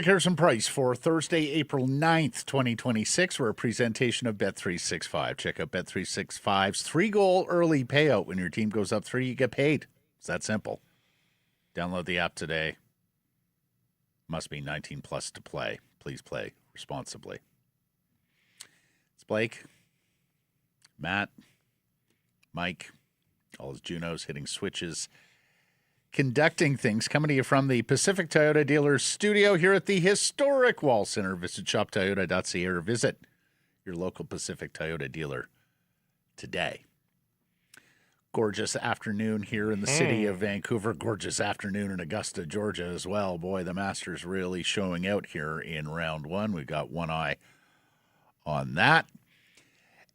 Harrison Price for Thursday, April 9th, 2026. We're a presentation of Bet365. Check out Bet365's 3-goal early payout. When your team goes up 3, you get paid. It's that simple. Download the app today. Must be 19 plus to play. Please play responsibly. It's Blake, Matt, Mike, all his Junos hitting switches, conducting things, coming to you from the Pacific Toyota Dealers studio here at the historic Wall Center. Visit shoptoyota.ca or visit your local Pacific Toyota dealer today. Gorgeous afternoon here in the city of Vancouver. Gorgeous afternoon in Augusta, Georgia as well. Boy, the Masters really showing out here in round one. We've got one eye on that.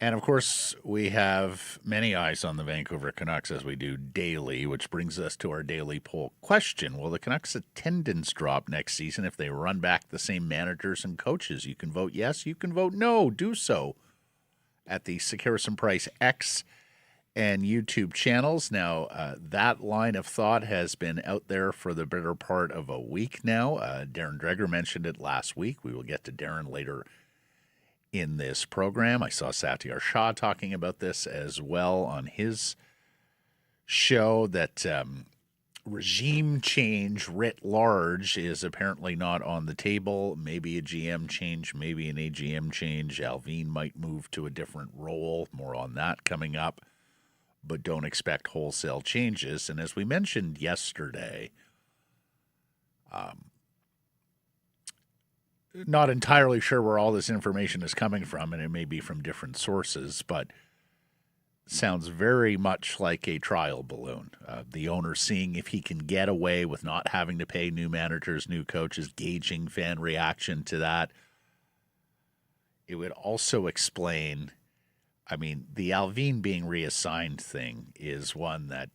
And, of course, we have many eyes on the Vancouver Canucks as we do daily, which brings us to our daily poll question. Will the Canucks' attendance drop next season if they run back the same managers and coaches? You can vote yes, you can vote no. Do so at the Harrison Price X and YouTube channels. Now, that line of thought has been out there for the better part of a week now. Darren Dreger mentioned it last week. We will get to Darren later in this program. I saw Satyar Shah talking about this as well on his show, that regime change writ large is apparently not on the table. Maybe a GM change, maybe an AGM change. Allvin might move to a different role. More on that coming up. But don't expect wholesale changes. And as we mentioned yesterday, not entirely sure where all this information is coming from, and it may be from different sources, but sounds very much like a trial balloon. The owner seeing if he can get away with not having to pay new managers, new coaches, gauging fan reaction to that. It would also explain, I mean, the Allvin being reassigned thing is one that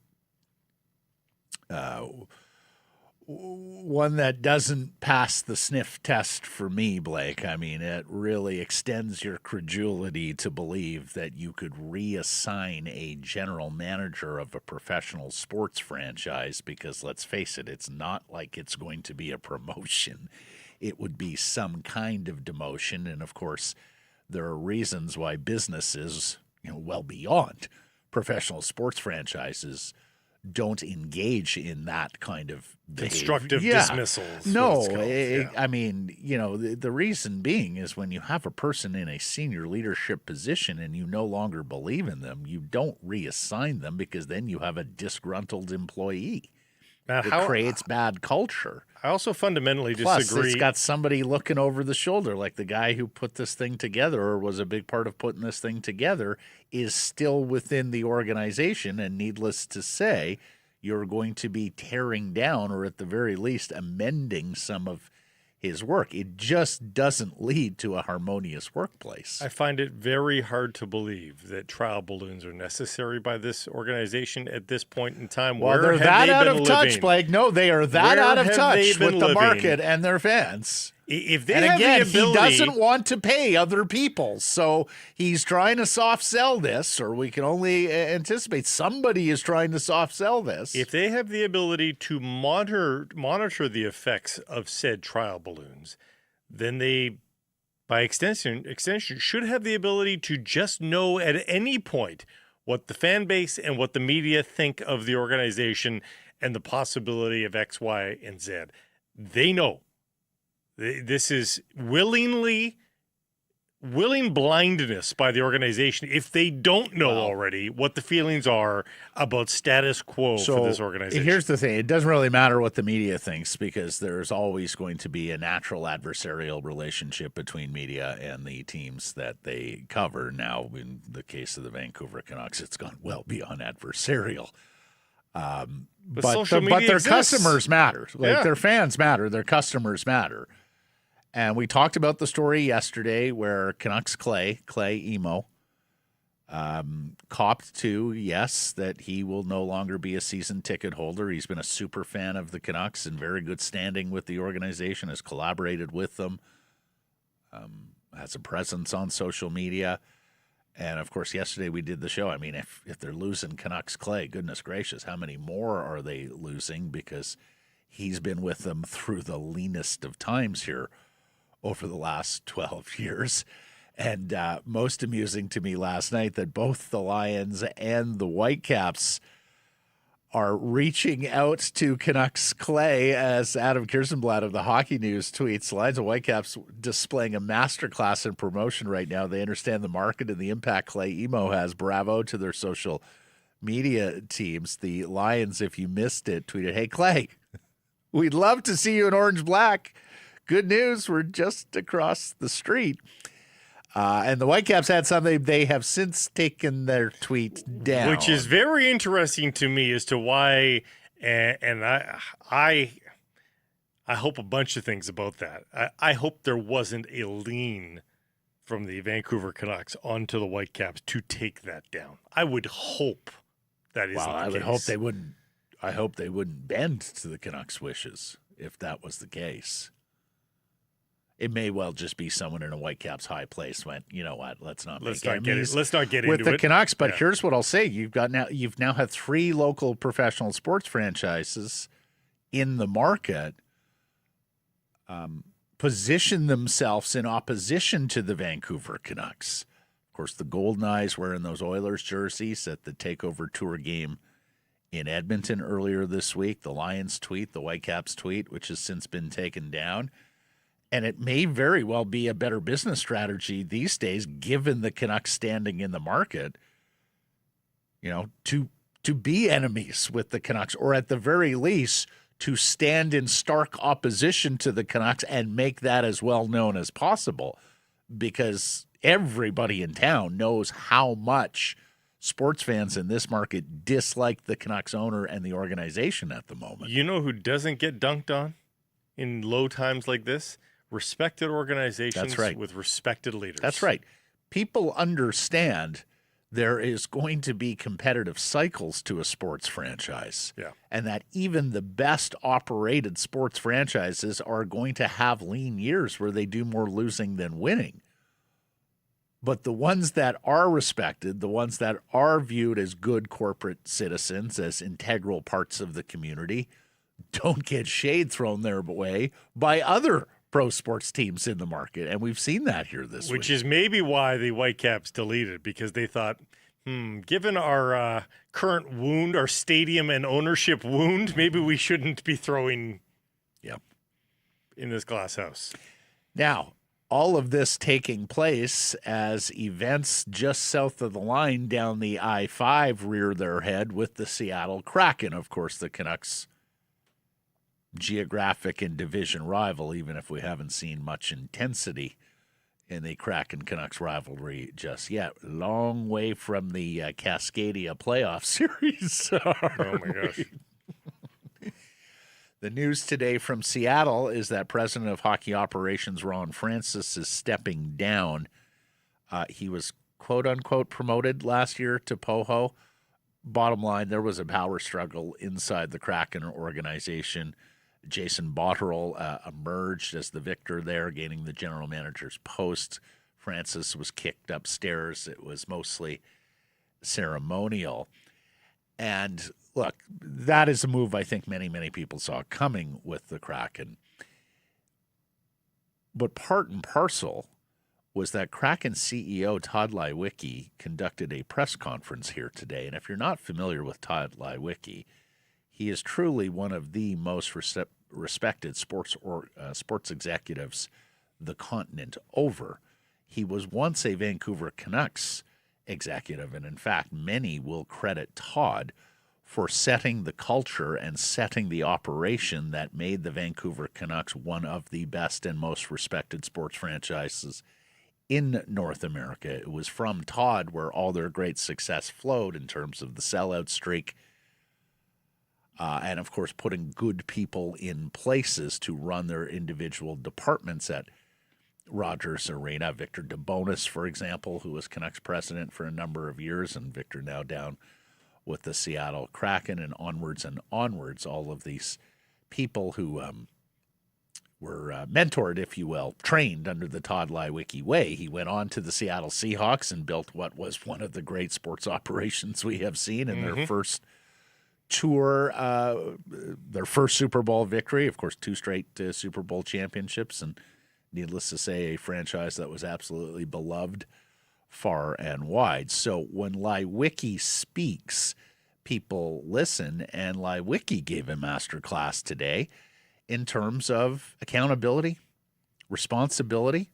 doesn't pass the sniff test for me, Blake. I mean, it really extends your credulity to believe that you could reassign a general manager of a professional sports franchise, because let's face it, it's not like it's going to be a promotion. It would be some kind of demotion. And of course, there are reasons why businesses, well beyond professional sports franchises, don't engage in that kind of constructive dismissals. No, I mean, the reason being is when you have a person in a senior leadership position and you no longer believe in them, you don't reassign them, because then you have a disgruntled employee. It creates bad culture. I also fundamentally Plus, disagree. It's got somebody looking over the shoulder, like the guy who put this thing together or was a big part of putting this thing together is still within the organization. And needless to say, you're going to be tearing down, or at the very least amending, some of his work. It just doesn't lead to a harmonious workplace. I find it very hard to believe that trial balloons are necessary by this organization at this point in time. Well, they're that out of touch, Blake. No, they are that out of touch with the market and their fans. If they and have again, the ability, he doesn't want to pay other people, so he's trying to soft sell this, or we can only anticipate somebody is trying to soft sell this. If they have the ability to monitor the effects of said trial balloons, then they, by extension, should have the ability to just know at any point what the fan base and what the media think of the organization and the possibility of X, Y, and Z. They know. This is willing blindness by the organization if they don't know already what the feelings are about status quo for this organization. Here's the thing. It doesn't really matter what the media thinks, because there's always going to be a natural adversarial relationship between media and the teams that they cover. Now, in the case of the Vancouver Canucks, it's gone well beyond adversarial. But their customers matter. Their fans matter. Their customers matter. And we talked about the story yesterday where Canucks Clay Emo, Copped to, yes, that he will no longer be a season ticket holder. He's been a super fan of the Canucks and very good standing with the organization, has collaborated with them, has a presence on social media. And, of course, yesterday we did the show. I mean, if they're losing Canucks Clay, goodness gracious, how many more are they losing? Because he's been with them through the leanest of times here over the last 12 years. And most amusing to me last night that both the Lions and the Whitecaps are reaching out to Canucks Clay, as Adam Kirstenblatt of the Hockey News tweets. Lions and Whitecaps displaying a masterclass in promotion right now. They understand the market and the impact Clay Emo has. Bravo to their social media teams. The Lions, if you missed it, tweeted, "Hey, Clay, we'd love to see you in orange black. Good news, we're just across the street." And the Whitecaps had something. They have since taken their tweet down. Which is very interesting to me as to why, and I hope a bunch of things about that. I hope there wasn't a lean from the Vancouver Canucks onto the Whitecaps to take that down. I would hope that isn't the case. I would hope they wouldn't. I hope they wouldn't bend to the Canucks' wishes if that was the case. It may well just be someone in a Whitecaps high place went, you know what, let's not get into with the Canucks. But here's what I'll say: you've now had 3 local professional sports franchises in the market position themselves in opposition to the Vancouver Canucks. Of course, the Golden Eyes wearing those Oilers jerseys at the Takeover Tour game in Edmonton earlier this week. The Lions tweet, the Whitecaps tweet, which has since been taken down. And it may very well be a better business strategy these days, given the Canucks standing in the market, to be enemies with the Canucks, or at the very least, to stand in stark opposition to the Canucks and make that as well known as possible. Because everybody in town knows how much sports fans in this market dislike the Canucks owner and the organization at the moment. You know who doesn't get dunked on in low times like this? Respected organizations. That's right. With respected leaders. That's right. People understand there is going to be competitive cycles to a sports franchise. Yeah. And that even the best operated sports franchises are going to have lean years where they do more losing than winning. But the ones that are respected, the ones that are viewed as good corporate citizens, as integral parts of the community, don't get shade thrown their way by other pro sports teams in the market. And we've seen that here this week. Which is maybe why the Whitecaps deleted, because they thought, given our current wound, our stadium and ownership wound, maybe we shouldn't be throwing in this glass house. Now, all of this taking place as events just south of the line down the I-5 rear their head with the Seattle Kraken. Of course, the Canucks' geographic and division rival, even if we haven't seen much intensity in the Kraken-Canucks rivalry just yet. Long way from the Cascadia playoff series. Oh, my gosh. The news today from Seattle is that President of Hockey Operations Ron Francis is stepping down. He was, quote-unquote, promoted last year to POHO. Bottom line, there was a power struggle inside the Kraken organization. Jason Botterill emerged as the victor there, gaining the general manager's post. Francis was kicked upstairs. It was mostly ceremonial. And look, that is a move I think many, many people saw coming with the Kraken. But part and parcel was that Kraken CEO Todd Leiweke conducted a press conference here today. And if you're not familiar with Todd Leiweke, he is truly one of the most respected sports executives the continent over. He was once a Vancouver Canucks executive, and in fact, many will credit Todd for setting the culture and setting the operation that made the Vancouver Canucks one of the best and most respected sports franchises in North America. It was from Todd where all their great success flowed in terms of the sellout streak, and, of course, putting good people in places to run their individual departments at Rogers Arena. Victor DeBonis, for example, who was Canucks president for a number of years, and Victor now down with the Seattle Kraken, and onwards. All of these people who were mentored, if you will, trained under the Todd Leiweke way. He went on to the Seattle Seahawks and built what was one of the great sports operations we have seen in their first tour, their first Super Bowl victory. Of course, 2 straight Super Bowl championships, and needless to say, a franchise that was absolutely beloved far and wide. So when Leiweke speaks, people listen, and Leiweke gave a master class today in terms of accountability, responsibility,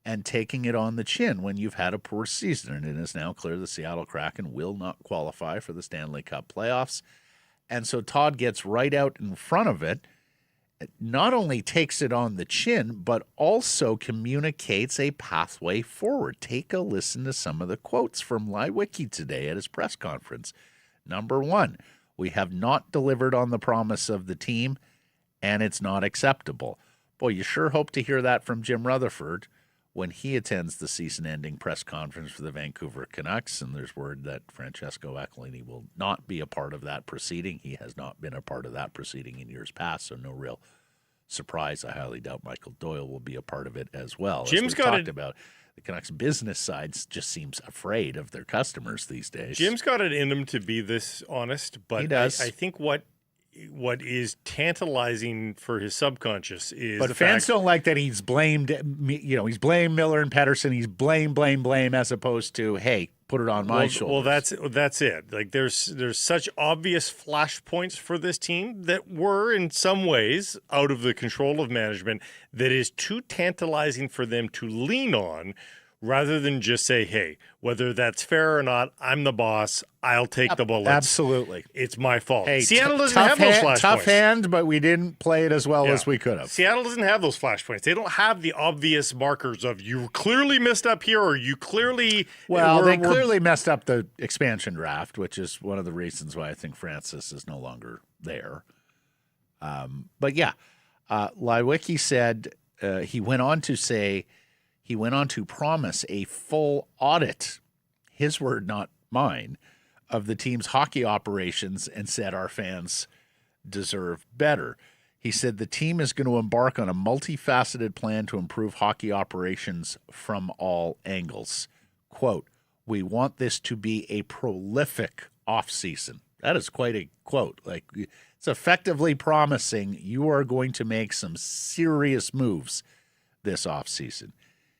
and taking it on the chin when you've had a poor season. And it is now clear the Seattle Kraken will not qualify for the Stanley Cup playoffs. And so Todd gets right out in front of it, not only takes it on the chin, but also communicates a pathway forward. Take a listen to some of the quotes from Leiweke today at his press conference. Number 1, we have not delivered on the promise of the team, and it's not acceptable. Boy, you sure hope to hear that from Jim Rutherford when he attends the season-ending press conference for the Vancouver Canucks, and there's word that Francesco Aquilini will not be a part of that proceeding. He has not been a part of that proceeding in years past, so no real surprise. I highly doubt Michael Doyle will be a part of it as well. Jim's got talked about. The Canucks business side just seems afraid of their customers these days. Jim's got it in him to be this honest, but he does. I think what is tantalizing for his subconscious is but fans don't like that he's blamed. He's blamed Miller and Pettersson. He's blame, as opposed to, hey, put it on my shoulders. Well, that's it. Like there's such obvious flashpoints for this team that were in some ways out of the control of management that is too tantalizing for them to lean on, rather than just say, hey, whether that's fair or not, I'm the boss. I'll take the bullets. Absolutely. It's my fault. Hey, Seattle doesn't have those flashpoints. Tough hand, but we didn't play it as well as we could have. Seattle doesn't have those flashpoints. They don't have the obvious markers of you clearly messed up here, or you clearly... Well, they clearly messed up the expansion draft, which is one of the reasons why I think Francis is no longer there. But yeah, Leiweke said, he went on to promise a full audit, his word, not mine, of the team's hockey operations, and said our fans deserve better. He said the team is going to embark on a multifaceted plan to improve hockey operations from all angles. Quote, we want this to be a prolific offseason. That is quite a quote. Like, it's effectively promising you are going to make some serious moves this offseason.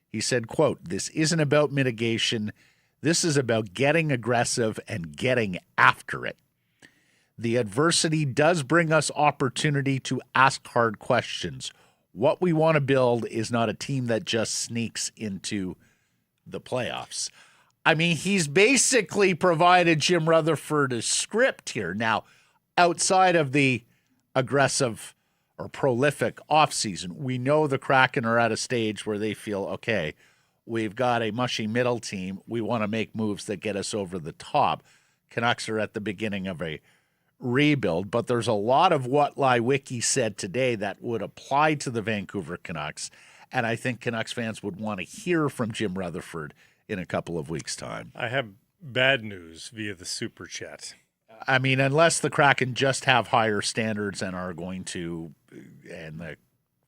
He said, quote, this isn't about mitigation. This is about getting aggressive and getting after it. The adversity does bring us opportunity to ask hard questions. What we want to build is not a team that just sneaks into the playoffs. I mean, he's basically provided Jim Rutherford a script here. Now, outside of the aggressive or prolific offseason, we know the Kraken are at a stage where they feel, okay, we've got a mushy middle team. We want to make moves that get us over the top. Canucks are at the beginning of a rebuild, but there's a lot of what Leiweke said today that would apply to the Vancouver Canucks, and I think Canucks fans would want to hear from Jim Rutherford in a couple of weeks' time. I have bad news via the Super Chat. I mean, unless the Kraken just have higher standards and are going to, and the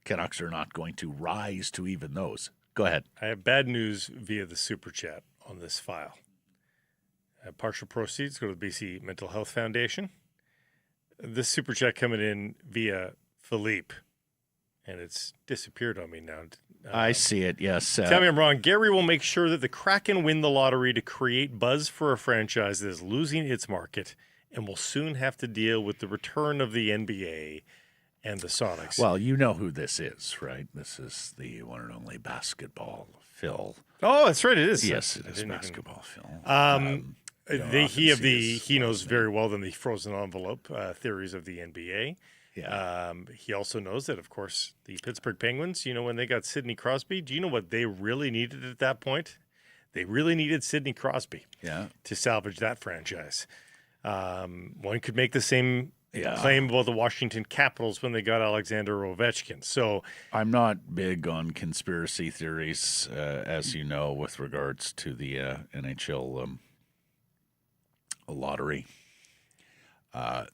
Canucks are not going to rise to even those. Go ahead. I have bad news via the Super Chat on this file. Partial proceeds go to the BC Mental Health Foundation. This Super Chat coming in via Philippe, and it's disappeared on me now. I see it, yes. Tell me I'm wrong. Gary will make sure that the Kraken win the lottery to create buzz for a franchise that is losing its market and will soon have to deal with the return of the NBA and the Sonics. Well, you know who this is, right? This is the one and only basketball Phil. Oh, that's right. It is. Yes, it is basketball Phil. He knows very well the frozen envelope theories of the NBA. Yeah. He also knows that, of course, the Pittsburgh Penguins, when they got Sidney Crosby, do you know what they really needed at that point? They really needed Sidney Crosby to salvage that franchise. One could make the same claim about the Washington Capitals when they got Alexander Ovechkin. So I'm not big on conspiracy theories, as you know, with regards to the NHL lottery. How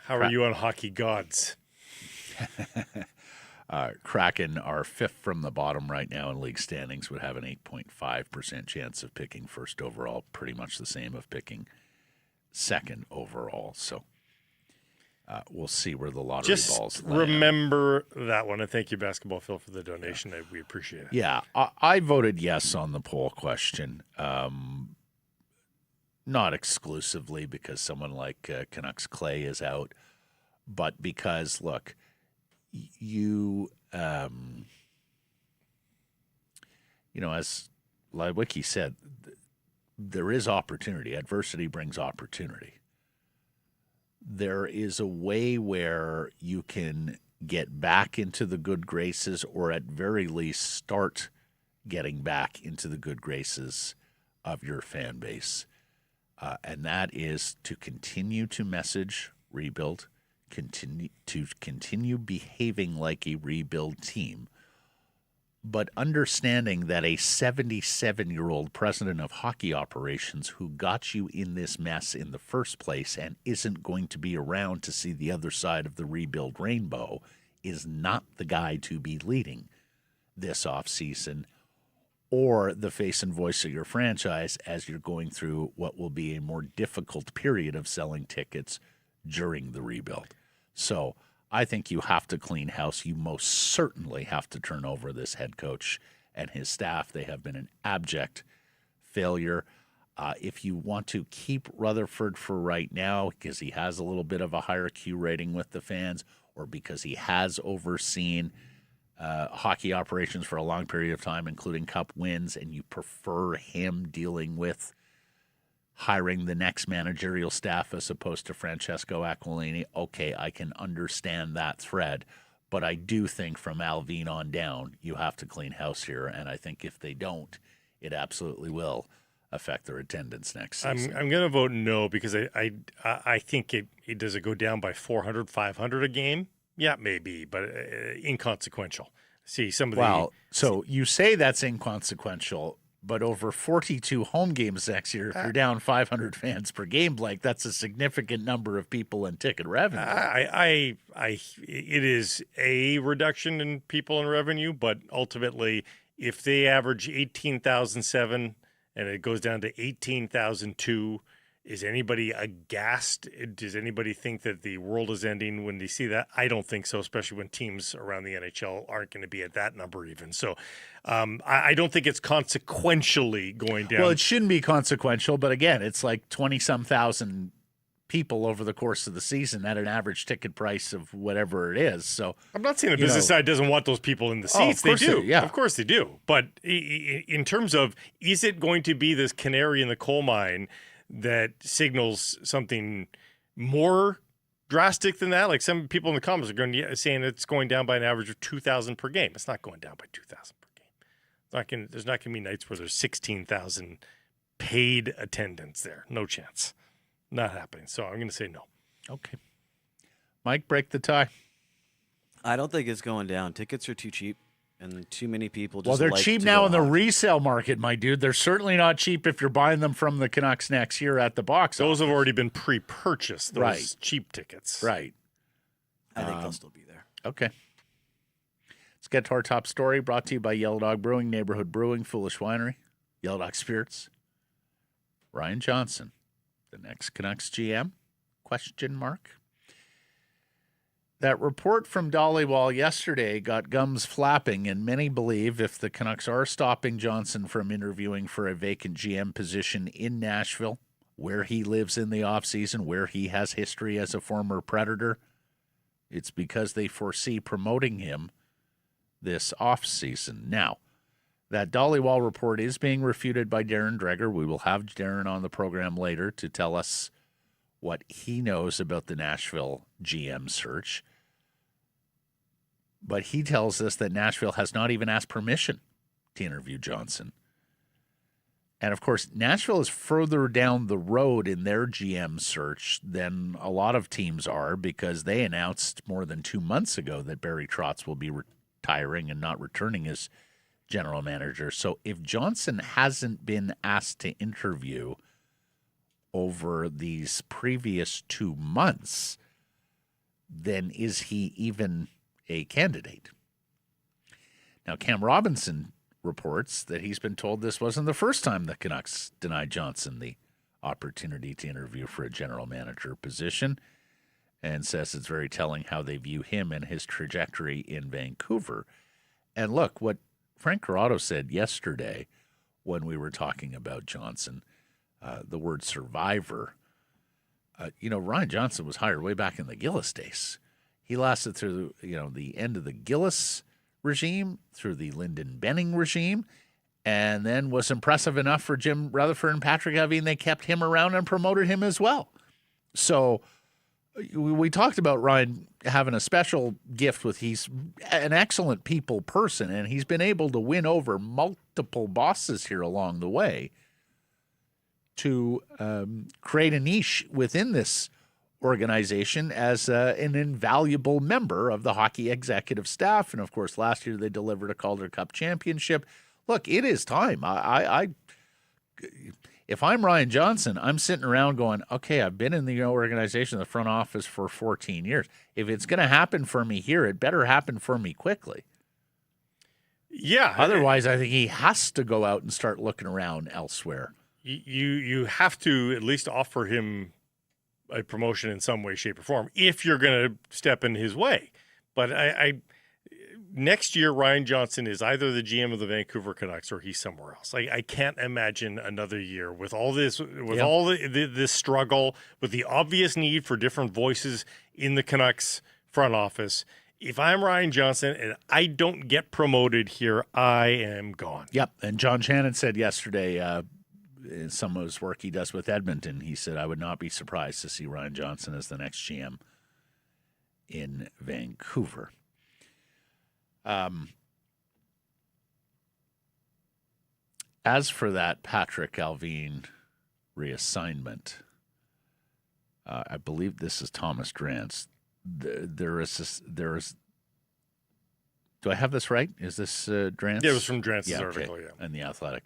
are you on hockey gods? Kraken are fifth from the bottom right now in league standings, would have an 8.5% chance of picking first overall, pretty much the same of picking second overall. So we'll see where the lottery balls land. Remember that one. And thank you, Basketball Phil, for the donation. We appreciate it. Yeah, I voted yes on the poll question. Not exclusively because someone like Canucks Clay is out, but because, look, you know, as Lewicki said, there is opportunity. Adversity brings opportunity. There is a way where you can get back into the good graces, or at very least start getting back into the good graces of your fan base. And that is to continue to message rebuild, continue behaving like a rebuild team, but understanding that a 77-year-old president of hockey operations who got you in this mess in the first place and isn't going to be around to see the other side of the rebuild rainbow is not the guy to be leading this offseason or the face and voice of your franchise as you're going through what will be a more difficult period of selling tickets during the rebuild. So I think you have to clean house. You most certainly have to turn over this head coach and his staff. They have been an abject failure. If you want to keep Rutherford for right now because he has a little bit of a higher Q rating with the fans, or because he has overseen hockey operations for a long period of time, including cup wins, and you prefer him dealing with hiring the next managerial staff as opposed to Francesco Aquilini, okay, I can understand that thread. But I do think from Allvin on down, you have to clean house here. And I think if they don't, it absolutely will affect their attendance next season. I'm going to vote no because I think it does it go down by 400, 500 a game? Yeah, maybe, but inconsequential. See, some of so you say that's inconsequential, but over 42 home games next year, if you're down 500 fans per game, Blake, that's a significant number of people in ticket revenue. It is a reduction in people in revenue, but ultimately, if they average 18,007 and it goes down to 18,002, is anybody aghast? Does anybody think that the world is ending when they see that? I don't think so, especially when teams around the NHL aren't going to be at that number even. So I don't think it's consequentially going down. Well, it shouldn't be consequential, but again, it's like 20-some thousand people over the course of the season at an average ticket price of whatever it is. So I'm not saying the business side doesn't want those people in the seats. They do. Yeah. Of course they do. But in terms of, is it going to be this canary in the coal mine that signals something more drastic than that? Like some people in the comments are going to saying it's going down by an average of 2,000 per game. It's not going down by 2,000 per game. There's not going to be nights where there's 16,000 paid attendance there. No chance. Not happening. So I'm going to say no. Okay. Mike, break the tie. I don't think it's going down. Tickets are too cheap. And too many people just Well, they're like cheap to now go in the out. resale market, my dude. They're certainly not cheap if you're buying them from the Canucks next year at the box office. Those have already been pre-purchased, those cheap tickets. Right. I think they'll still be there. Okay. Let's get to our top story, brought to you by Yellow Dog Brewing, Neighborhood Brewing, Foolish Winery, Yellow Dog Spirits. Ryan Johnson, the next Canucks GM? Question mark. That report from Dollywall yesterday got gums flapping, and many believe if the Canucks are stopping Johnson from interviewing for a vacant GM position in Nashville, where he lives in the offseason, where he has history as a former Predator, it's because they foresee promoting him this offseason. Now, that Dollywall report is being refuted by Darren Dreger. We will have Darren on the program later to tell us what he knows about the Nashville GM search. But he tells us that Nashville has not even asked permission to interview Johnson. And of course, Nashville is further down the road in their GM search than a lot of teams are because they announced more than 2 months ago that Barry Trotz will be retiring and not returning as general manager. So if Johnson hasn't been asked to interview over these previous 2 months, then is he even a candidate? Now, Cam Robinson reports that he's been told this wasn't the first time the Canucks denied Johnson the opportunity to interview for a general manager position, and says it's very telling how they view him and his trajectory in Vancouver. And look, what Frank Corrado said yesterday when we were talking about Johnson, the word survivor. Ryan Johnson was hired way back in the Gillis days. He lasted through the end of the Gillis regime, through the Lyndon Benning regime, and then was impressive enough for Jim Rutherford and Patrik Allvin. They kept him around and promoted him as well. So we talked about Ryan having a special gift with he's an excellent people person, and he's been able to win over multiple bosses here along the way to create a niche within this organization as an invaluable member of the hockey executive staff. And, of course, last year they delivered a Calder Cup championship. Look, it is time. If I'm Ryan Johnson, I'm sitting around going, okay, I've been in the organization, the front office for 14 years. If it's going to happen for me here, it better happen for me quickly. Yeah. Otherwise, I think he has to go out and start looking around elsewhere. You have to at least offer him a promotion in some way, shape, or form if you're going to step in his way. But next year, Ryan Johnson is either the GM of the Vancouver Canucks or he's somewhere else. I can't imagine another year with all this, all this struggle, with the obvious need for different voices in the Canucks front office. If I'm Ryan Johnson and I don't get promoted here, I am gone. Yep. And John Shannon said yesterday, in some of his work he does with Edmonton, he said, I would not be surprised to see Ryan Johnson as the next GM in Vancouver. As for that Patrik Allvin reassignment, I believe this is Thomas Drance. There is. Do I have this right? Is this Drance? Yeah, it was from Drance's article, in The Athletic.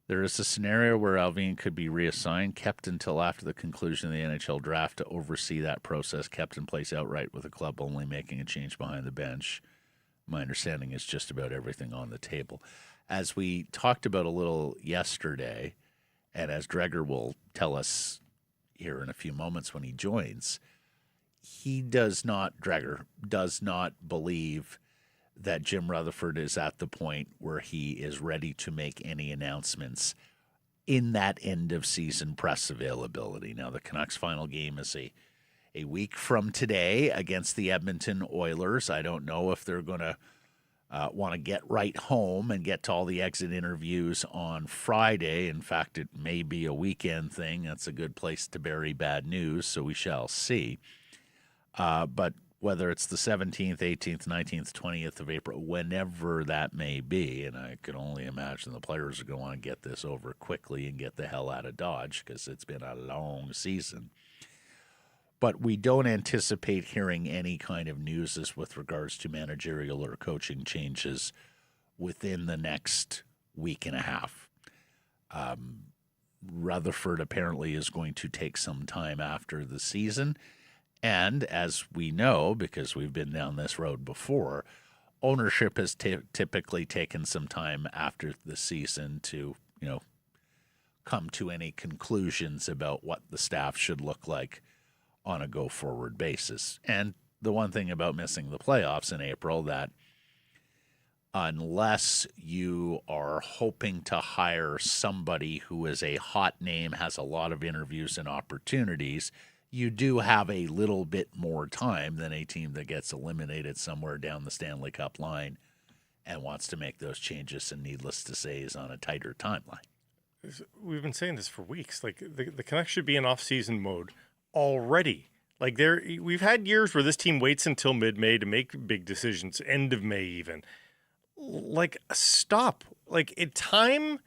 There is a scenario where Allvin could be reassigned, kept until after the conclusion of the NHL draft to oversee that process, kept in place outright with the club only making a change behind the bench. My understanding is just about everything on the table. As we talked about a little yesterday, and as Dreger will tell us here in a few moments when he joins, Dreger does not believe that Jim Rutherford is at the point where he is ready to make any announcements in that end-of-season press availability. Now, the Canucks' final game is a week from today against the Edmonton Oilers. I don't know if they're going to want to get right home and get to all the exit interviews on Friday. In fact, it may be a weekend thing. That's a good place to bury bad news, so we shall see. But whether it's the 17th, 18th, 19th, 20th of April, whenever that may be, and I can only imagine the players are going to want to get this over quickly and get the hell out of Dodge because it's been a long season. But we don't anticipate hearing any kind of news as with regards to managerial or coaching changes within the next week and a half. Rutherford apparently is going to take some time after the season. And as we know, because we've been down this road before, ownership has typically taken some time after the season to, come to any conclusions about what the staff should look like on a go-forward basis. And the one thing about missing the playoffs in April, that unless you are hoping to hire somebody who is a hot name, has a lot of interviews and opportunities, you do have a little bit more time than a team that gets eliminated somewhere down the Stanley Cup line and wants to make those changes, and needless to say is on a tighter timeline. We've been saying this for weeks. Like the Canucks should be in off-season mode already. Like we've had years where this team waits until mid-May to make big decisions, end of May even. Like, stop. Time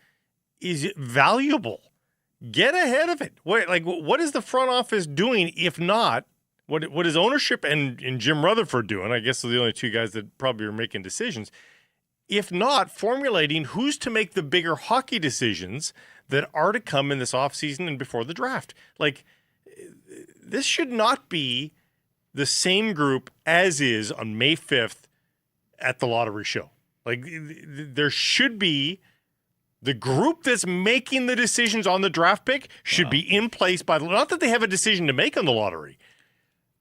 is valuable. Get ahead of it. What is the front office doing? If not, what is ownership and Jim Rutherford doing? I guess they're the only two guys that probably are making decisions. If not, formulating who's to make the bigger hockey decisions that are to come in this offseason and before the draft. This should not be the same group as is on May 5th at the lottery show. There should be the group that's making the decisions on the draft pick should be in place not that they have a decision to make on the lottery.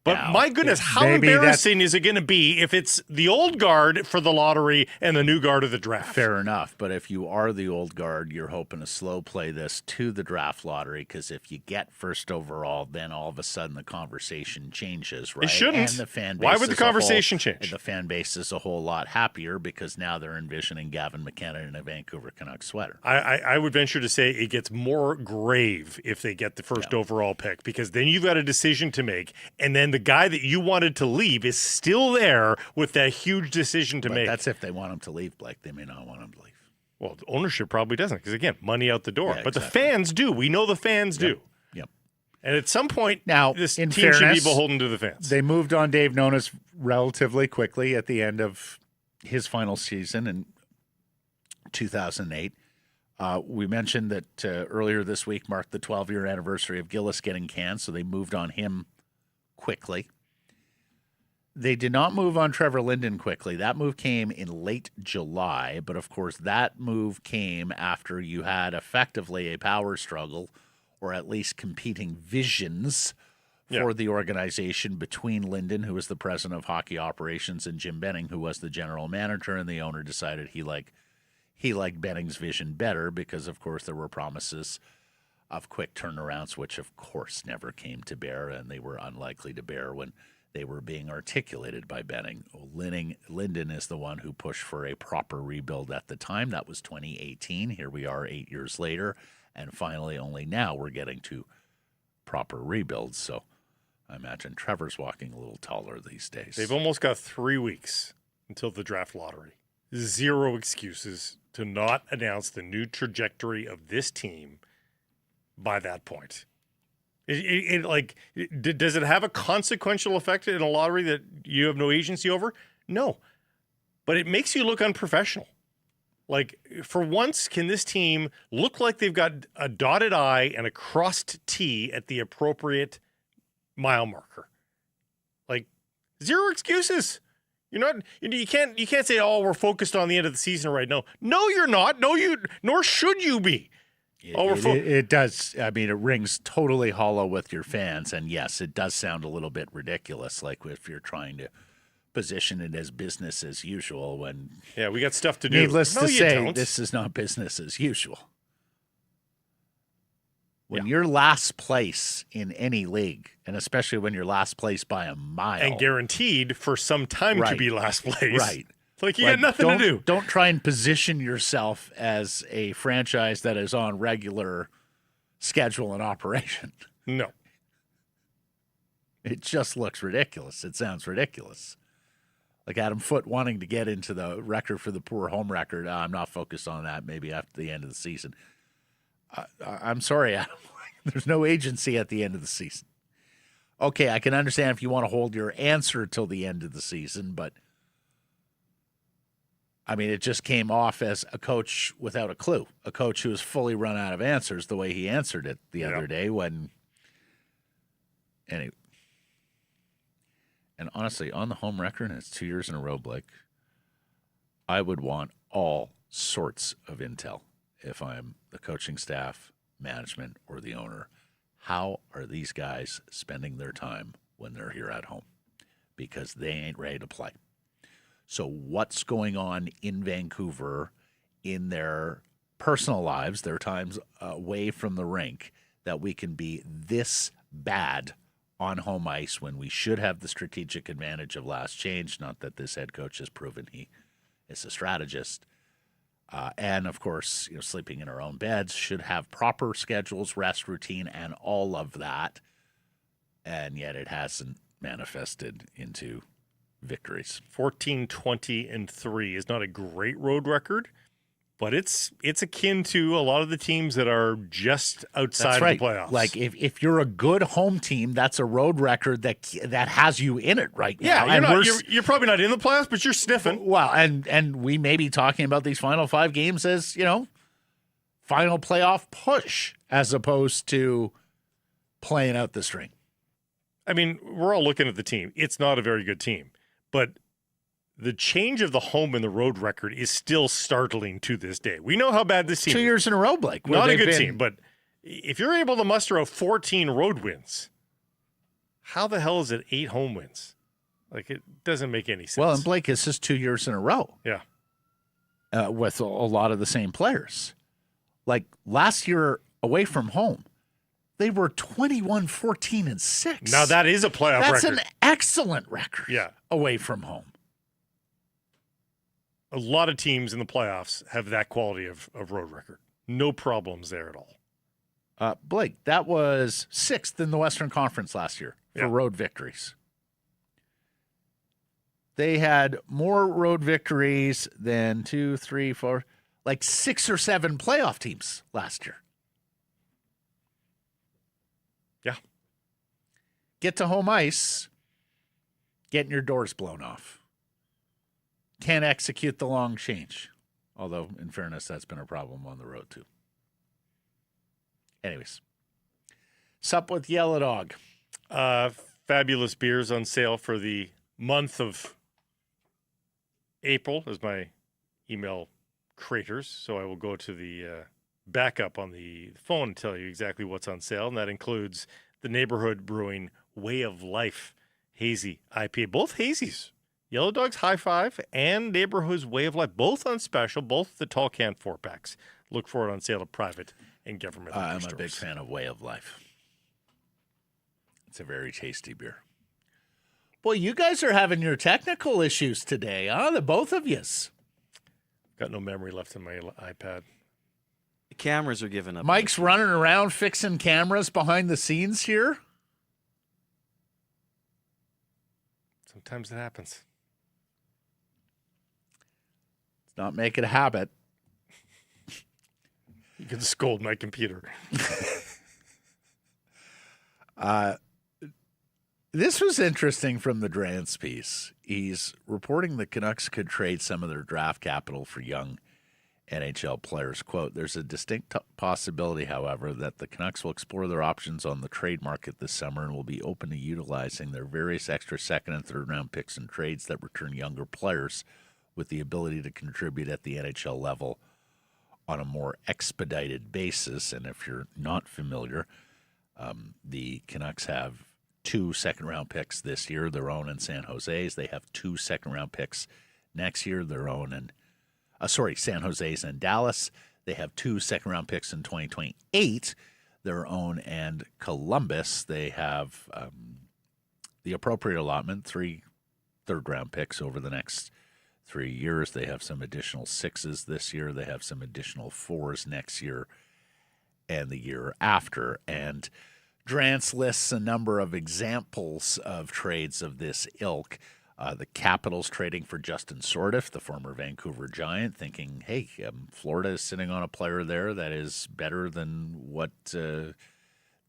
But Now, my goodness, how embarrassing is it going to be if it's the old guard for the lottery and the new guard of the draft? Fair enough. But if you are the old guard, you're hoping to slow play this to the draft lottery, because if you get first overall, then all of a sudden the conversation changes, right? It shouldn't. And the fan base Why would the conversation change? The fan base is a whole lot happier because now they're envisioning Gavin McKenna in a Vancouver Canucks sweater. I would venture to say it gets more grave if they get the first overall pick, because then you've got a decision to make, and then the guy that you wanted to leave is still there with that huge decision to make. That's if they want him to leave, Blake. They may not want him to leave. Well, the ownership probably doesn't, because, again, money out the door. Yeah, but exactly. the fans do. We know the fans do. Yep. And at some point, now, this in team should be fairness, beholden to the fans. They moved on Dave Nonis relatively quickly at the end of his final season in 2008. We mentioned that earlier this week marked the 12-year anniversary of Gillis getting canned, so they moved on him quickly. They did not move on Trevor Linden quickly. That move came in late July, but of course that move came after you had effectively a power struggle, or at least competing visions for the organization between Linden, who was the president of hockey operations, and Jim Benning, who was the general manager, and the owner decided he liked Benning's vision better because, of course, there were promises of quick turnarounds, which, of course, never came to bear, and they were unlikely to bear when they were being articulated by Benning. Linden is the one who pushed for a proper rebuild at the time. That was 2018. Here we are 8 years later, and finally only now we're getting to proper rebuilds. So I imagine Trevor's walking a little taller these days. They've almost got 3 weeks until the draft lottery. Zero excuses to not announce the new trajectory of this team by that point. Does it have a consequential effect in a lottery that you have no agency over? No. But it makes you look unprofessional. For once, can this team look like they've got a dotted I and a crossed T at the appropriate mile marker? Zero excuses. You can't say, oh, we're focused on the end of the season right now. No, you're not. Nor should you be. It does. I mean, it rings totally hollow with your fans. And yes, it does sound a little bit ridiculous, like if you're trying to position it as business as usual when... Yeah, we got stuff to do. Needless to say, this is not business as usual. When you're last place in any league, and especially when you're last place by a mile... And guaranteed for some time to be last place. Right. You got nothing to do. Don't try and position yourself as a franchise that is on regular schedule and operation. No. It just looks ridiculous. It sounds ridiculous. Like Adam Foote wanting to get into the record for the poor home record. I'm not focused on that. Maybe after the end of the season. I'm sorry, Adam. There's no agency at the end of the season. Okay, I can understand if you want to hold your answer till the end of the season, but I mean, it just came off as a coach without a clue, a coach who was fully run out of answers the way he answered it the other day when. And honestly, on the home record, and it's 2 years in a row, Blake, I would want all sorts of intel if I'm the coaching staff, management, or the owner. How are these guys spending their time when they're here at home? Because they ain't ready to play. So what's going on in Vancouver in their personal lives, their times away from the rink, that we can be this bad on home ice when we should have the strategic advantage of last change? Not that this head coach has proven he is a strategist. And, of course, sleeping in our own beds, should have proper schedules, rest routine, and all of that. And yet it hasn't manifested into victories. 14-20-3 is not a great road record, But it's akin to a lot of the teams that are just outside of the playoffs. Like if you're a good home team, that's a road record that has you in it right now. Yeah, you're probably not in the playoffs, but you're sniffing. Well, and we may be talking about these final 5 games as, final playoff push as opposed to playing out the string. I mean, we're all looking at the team. It's not a very good team, but the change of the home and the road record is still startling to this day. We know how bad this team is. 2 years in a row, Blake. Not a good team, but if you're able to muster out 14 road wins, how the hell is it 8 home wins? Like, it doesn't make any sense. Well, and Blake, this is 2 years in a row. Yeah. With a lot of the same players. Like, last year away from home, they were 21-14-6. Now, that is a playoff record. That's an excellent record. Yeah. Away from home. A lot of teams in the playoffs have that quality of road record. No problems there at all. Blake, that was 6th in the Western Conference last year for road victories. They had more road victories than 2, 3, 4, like 6 or 7 playoff teams last year. Yeah. Get to home ice, getting your doors blown off. Can't execute the long change. Although, in fairness, that's been a problem on the road, too. Anyways. Sup with Yellow Dog. Fabulous beers on sale for the month of April, as my email craters. So I will go to the backup on the phone and tell you exactly what's on sale. And that includes the Neighborhood Brewing Way of Life Hazy IPA. Both hazies. Yellow Dog's High Five and Neighborhood's Way of Life, both on special, both the tall can 4-packs. Look for it on sale at private and government liquor I'm stores. a big fan of Way of Life. It's a very tasty beer. Boy, you guys are having your technical issues today, huh? The both of yous. Got no memory left in my iPad. The cameras are giving up. Mike's running around fixing cameras behind the scenes here. Sometimes it happens. Not make it a habit. You can scold my computer. This was interesting from the Drance piece. He's reporting the Canucks could trade some of their draft capital for young NHL players. Quote, there's a distinct possibility, however, that the Canucks will explore their options on the trade market this summer and will be open to utilizing their various extra second and third round picks and trades that return younger players with the ability to contribute at the NHL level on a more expedited basis. And if you're not familiar, the Canucks have 2 second-round picks this year, their own and San Jose's. They have 2 second-round picks next year, their own and San Jose's and Dallas. They have 2 second-round picks in 2028, their own and Columbus. They have the appropriate allotment, 3 third-round picks over the next 3 years. They have some additional 6s this year. They have some additional 4s next year and the year after. And Drance lists a number of examples of trades of this ilk. The Capitals trading for Justin Sordiff, the former Vancouver Giant, thinking, hey, Florida is sitting on a player there that is better than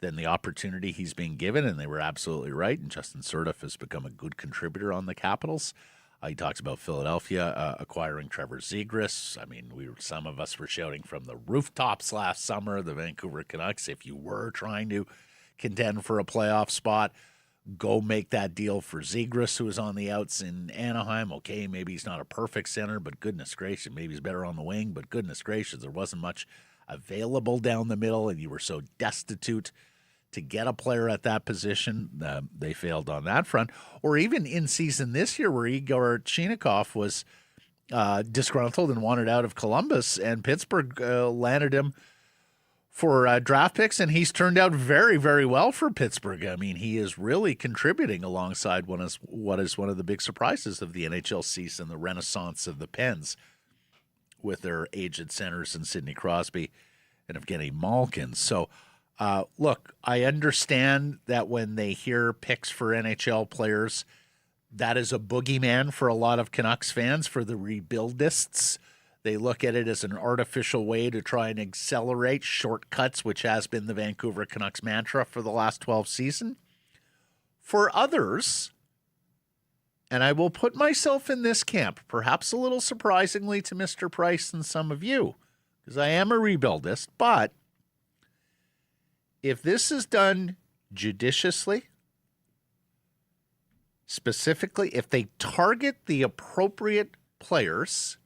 than the opportunity he's being given, and they were absolutely right. And Justin Sordiff has become a good contributor on the Capitals. He talks about Philadelphia acquiring Trevor Zegras. I mean, some of us were shouting from the rooftops last summer, the Vancouver Canucks, if you were trying to contend for a playoff spot, go make that deal for Zegras, who is on the outs in Anaheim. Okay, maybe he's not a perfect center, but goodness gracious, maybe he's better on the wing, but goodness gracious, there wasn't much available down the middle, and you were so destitute to get a player at that position. They failed on that front. Or even in season this year where Igor Chinakhov was disgruntled and wanted out of Columbus, and Pittsburgh landed him for draft picks, and he's turned out very, very well for Pittsburgh. I mean, he is really contributing alongside what is one of the big surprises of the NHL season, the renaissance of the Pens with their aged centers in Sidney Crosby and Evgeny Malkin. So, look, I understand that when they hear picks for NHL players, that is a boogeyman for a lot of Canucks fans, for the rebuildists. They look at it as an artificial way to try and accelerate shortcuts, which has been the Vancouver Canucks mantra for the last 12 seasons. For others, and I will put myself in this camp, perhaps a little surprisingly to Mr. Price and some of you, because I am a rebuildist, but if this is done judiciously, specifically, if they target the appropriate players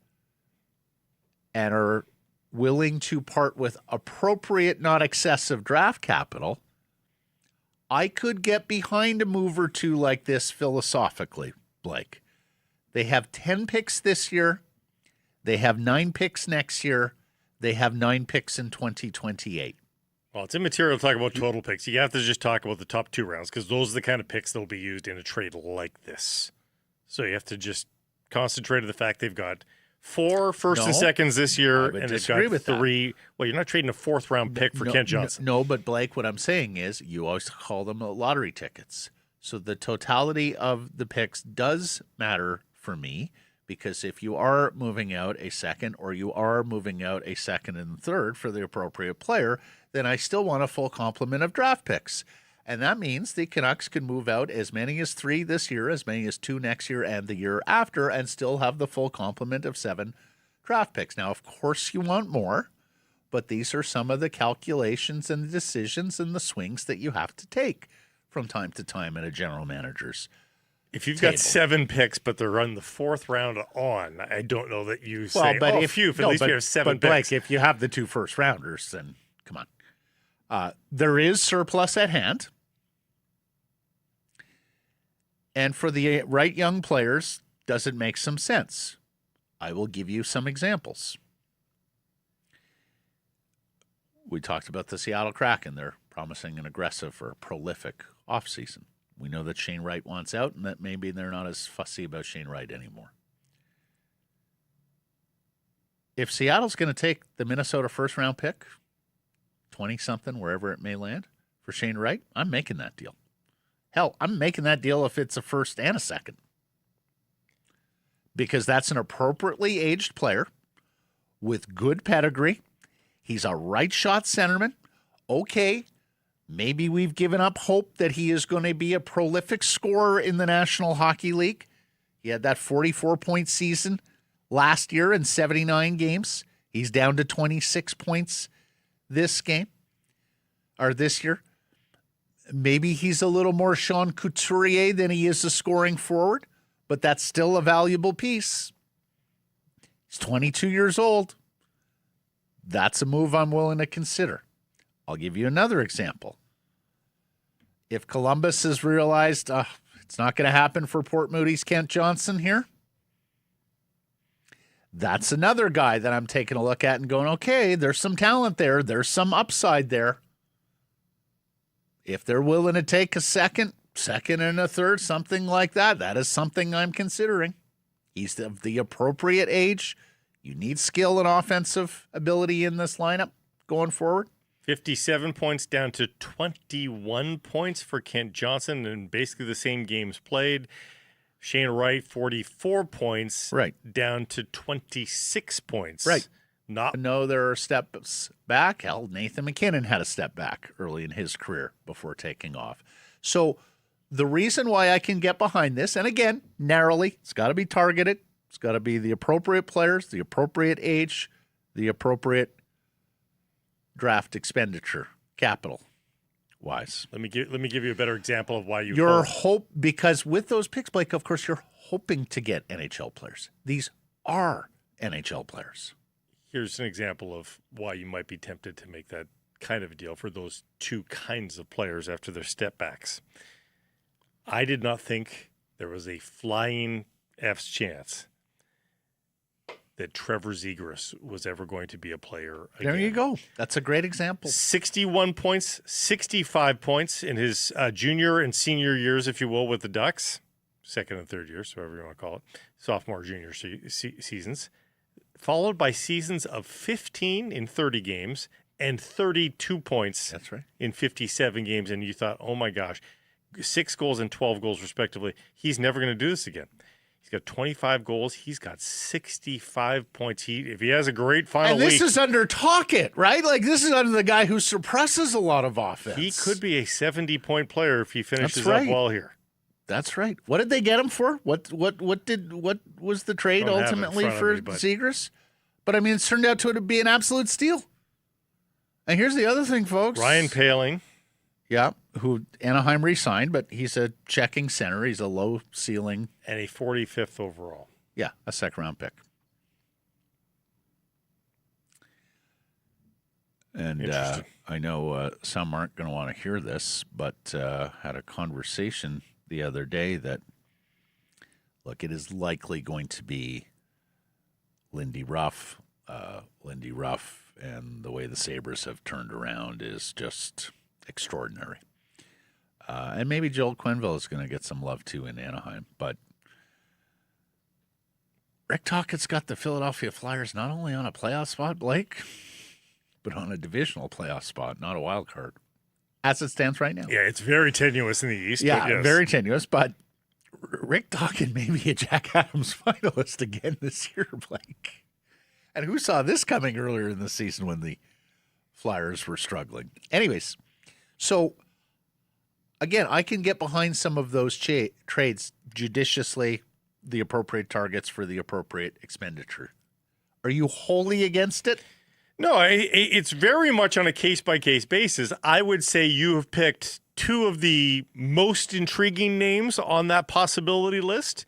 and are willing to part with appropriate, not excessive draft capital, I could get behind a move or two like this philosophically, Blake. They have 10 picks this year. They have 9 picks next year. They have 9 picks in 2028. Well, it's immaterial to talk about total picks. You have to just talk about the top 2 rounds because those are the kind of picks that will be used in a trade like this. So you have to just concentrate on the fact they've got 4 first and seconds this year, and they've got 3. Well, you're not trading a 4th-round pick for Kent Johnson. No, but Blake, what I'm saying is you always call them lottery tickets. So the totality of the picks does matter for me, because if you are moving out a second or you are moving out a second and third for the appropriate player, then I still want a full complement of draft picks. And that means the Canucks can move out as many as 3 this year, as many as 2 next year and the year after, and still have the full complement of 7 draft picks. Now, of course, you want more, but these are some of the calculations and the decisions and the swings that you have to take from time to time in a general manager's If you've table. got 7 picks, but they're on the 4th round on, I don't know that you say, but if at least we have 7 but picks. Blake, if you have the 2 first rounders, then come on. There is surplus at hand. And for the right young players, does it make some sense? I will give you some examples. We talked about the Seattle Kraken. They're promising an aggressive or prolific offseason. We know that Shane Wright wants out and that maybe they're not as fussy about Shane Wright anymore. If Seattle's going to take the Minnesota first-round pick, 20-something, wherever it may land, for Shane Wright, I'm making that deal. Hell, I'm making that deal if it's a first and a second. Because that's an appropriately aged player with good pedigree. He's a right-shot centerman. Okay, maybe we've given up hope that he is going to be a prolific scorer in the National Hockey League. He had that 44-point season last year in 79 games. He's down to 26 points this year. Maybe he's a little more Sean Couturier than he is a scoring forward, but that's still a valuable piece. He's 22 years old. That's a move I'm willing to consider. I'll give you another example. If Columbus has realized it's not going to happen for Port Moody's Kent Johnson here, that's another guy that I'm taking a look at and going, okay, there's some talent there. There's some upside there. If they're willing to take a second and a third, something like that, that is something I'm considering. He's of the appropriate age. You need skill and offensive ability in this lineup going forward. 57 points down to 21 points for Kent Johnson in basically the same games played. Shane Wright, 44 points, down to 26 points. Right. No, there are steps back. Hell, Nathan McKinnon had a step back early in his career before taking off. So the reason why I can get behind this, and again, narrowly, it's got to be targeted. It's got to be the appropriate players, the appropriate age, the appropriate draft expenditure, capital-wise. Let me give you a better example of why because with those picks, Blake, of course, you're hoping to get NHL players. These are NHL players. Here's an example of why you might be tempted to make that kind of a deal for those 2 kinds of players after their step backs. I did not think there was a flying F's chance that Trevor Zegras was ever going to be a player again. There you go. That's a great example. 61 points, 65 points in his junior and senior years, if you will, with the Ducks. Second and third years, whatever you want to call it. Sophomore, junior seasons. Followed by seasons of 15 in 30 games and 32 points in 57 games. And you thought, oh my gosh, 6 goals and 12 goals respectively. He's never going to do this again. He's got 25 goals. He's got 65 points. If he has a great final And this week, is under Talkit, right? Like, this is under the guy who suppresses a lot of offense. he could be a 70-point player if he finishes right. up well here. That's right. What did they get him for? What was the trade Don't have it in ultimately front of for me, but- Zegras? But I mean, it's turned out to be an absolute steal. And here's the other thing, folks. Ryan Poehling. Yeah, who Anaheim re-signed, but he's a checking center. He's a low ceiling. And a 45th overall. Yeah, a second-round pick. And Interesting. I know some aren't going to want to hear this, but had a conversation the other day that, look, it is likely going to be Lindy Ruff. Lindy Ruff and the way the Sabres have turned around is just extraordinary. And maybe Joel Quenneville is going to get some love, too, in Anaheim. But Rick Tocchet's got the Philadelphia Flyers not only on a playoff spot, Blake, but on a divisional playoff spot, not a wild card, as it stands right now. Yeah, it's very tenuous in the East. Yeah, but yes. very tenuous. But Rick Tocchet may be a Jack Adams finalist again this year, Blake. And who saw this coming earlier in the season when the Flyers were struggling? Anyways, so again, I can get behind some of those trades judiciously, the appropriate targets for the appropriate expenditure. Are you wholly against it? No, it's very much on a case-by-case basis. I would say you have picked two of the most intriguing names on that possibility list.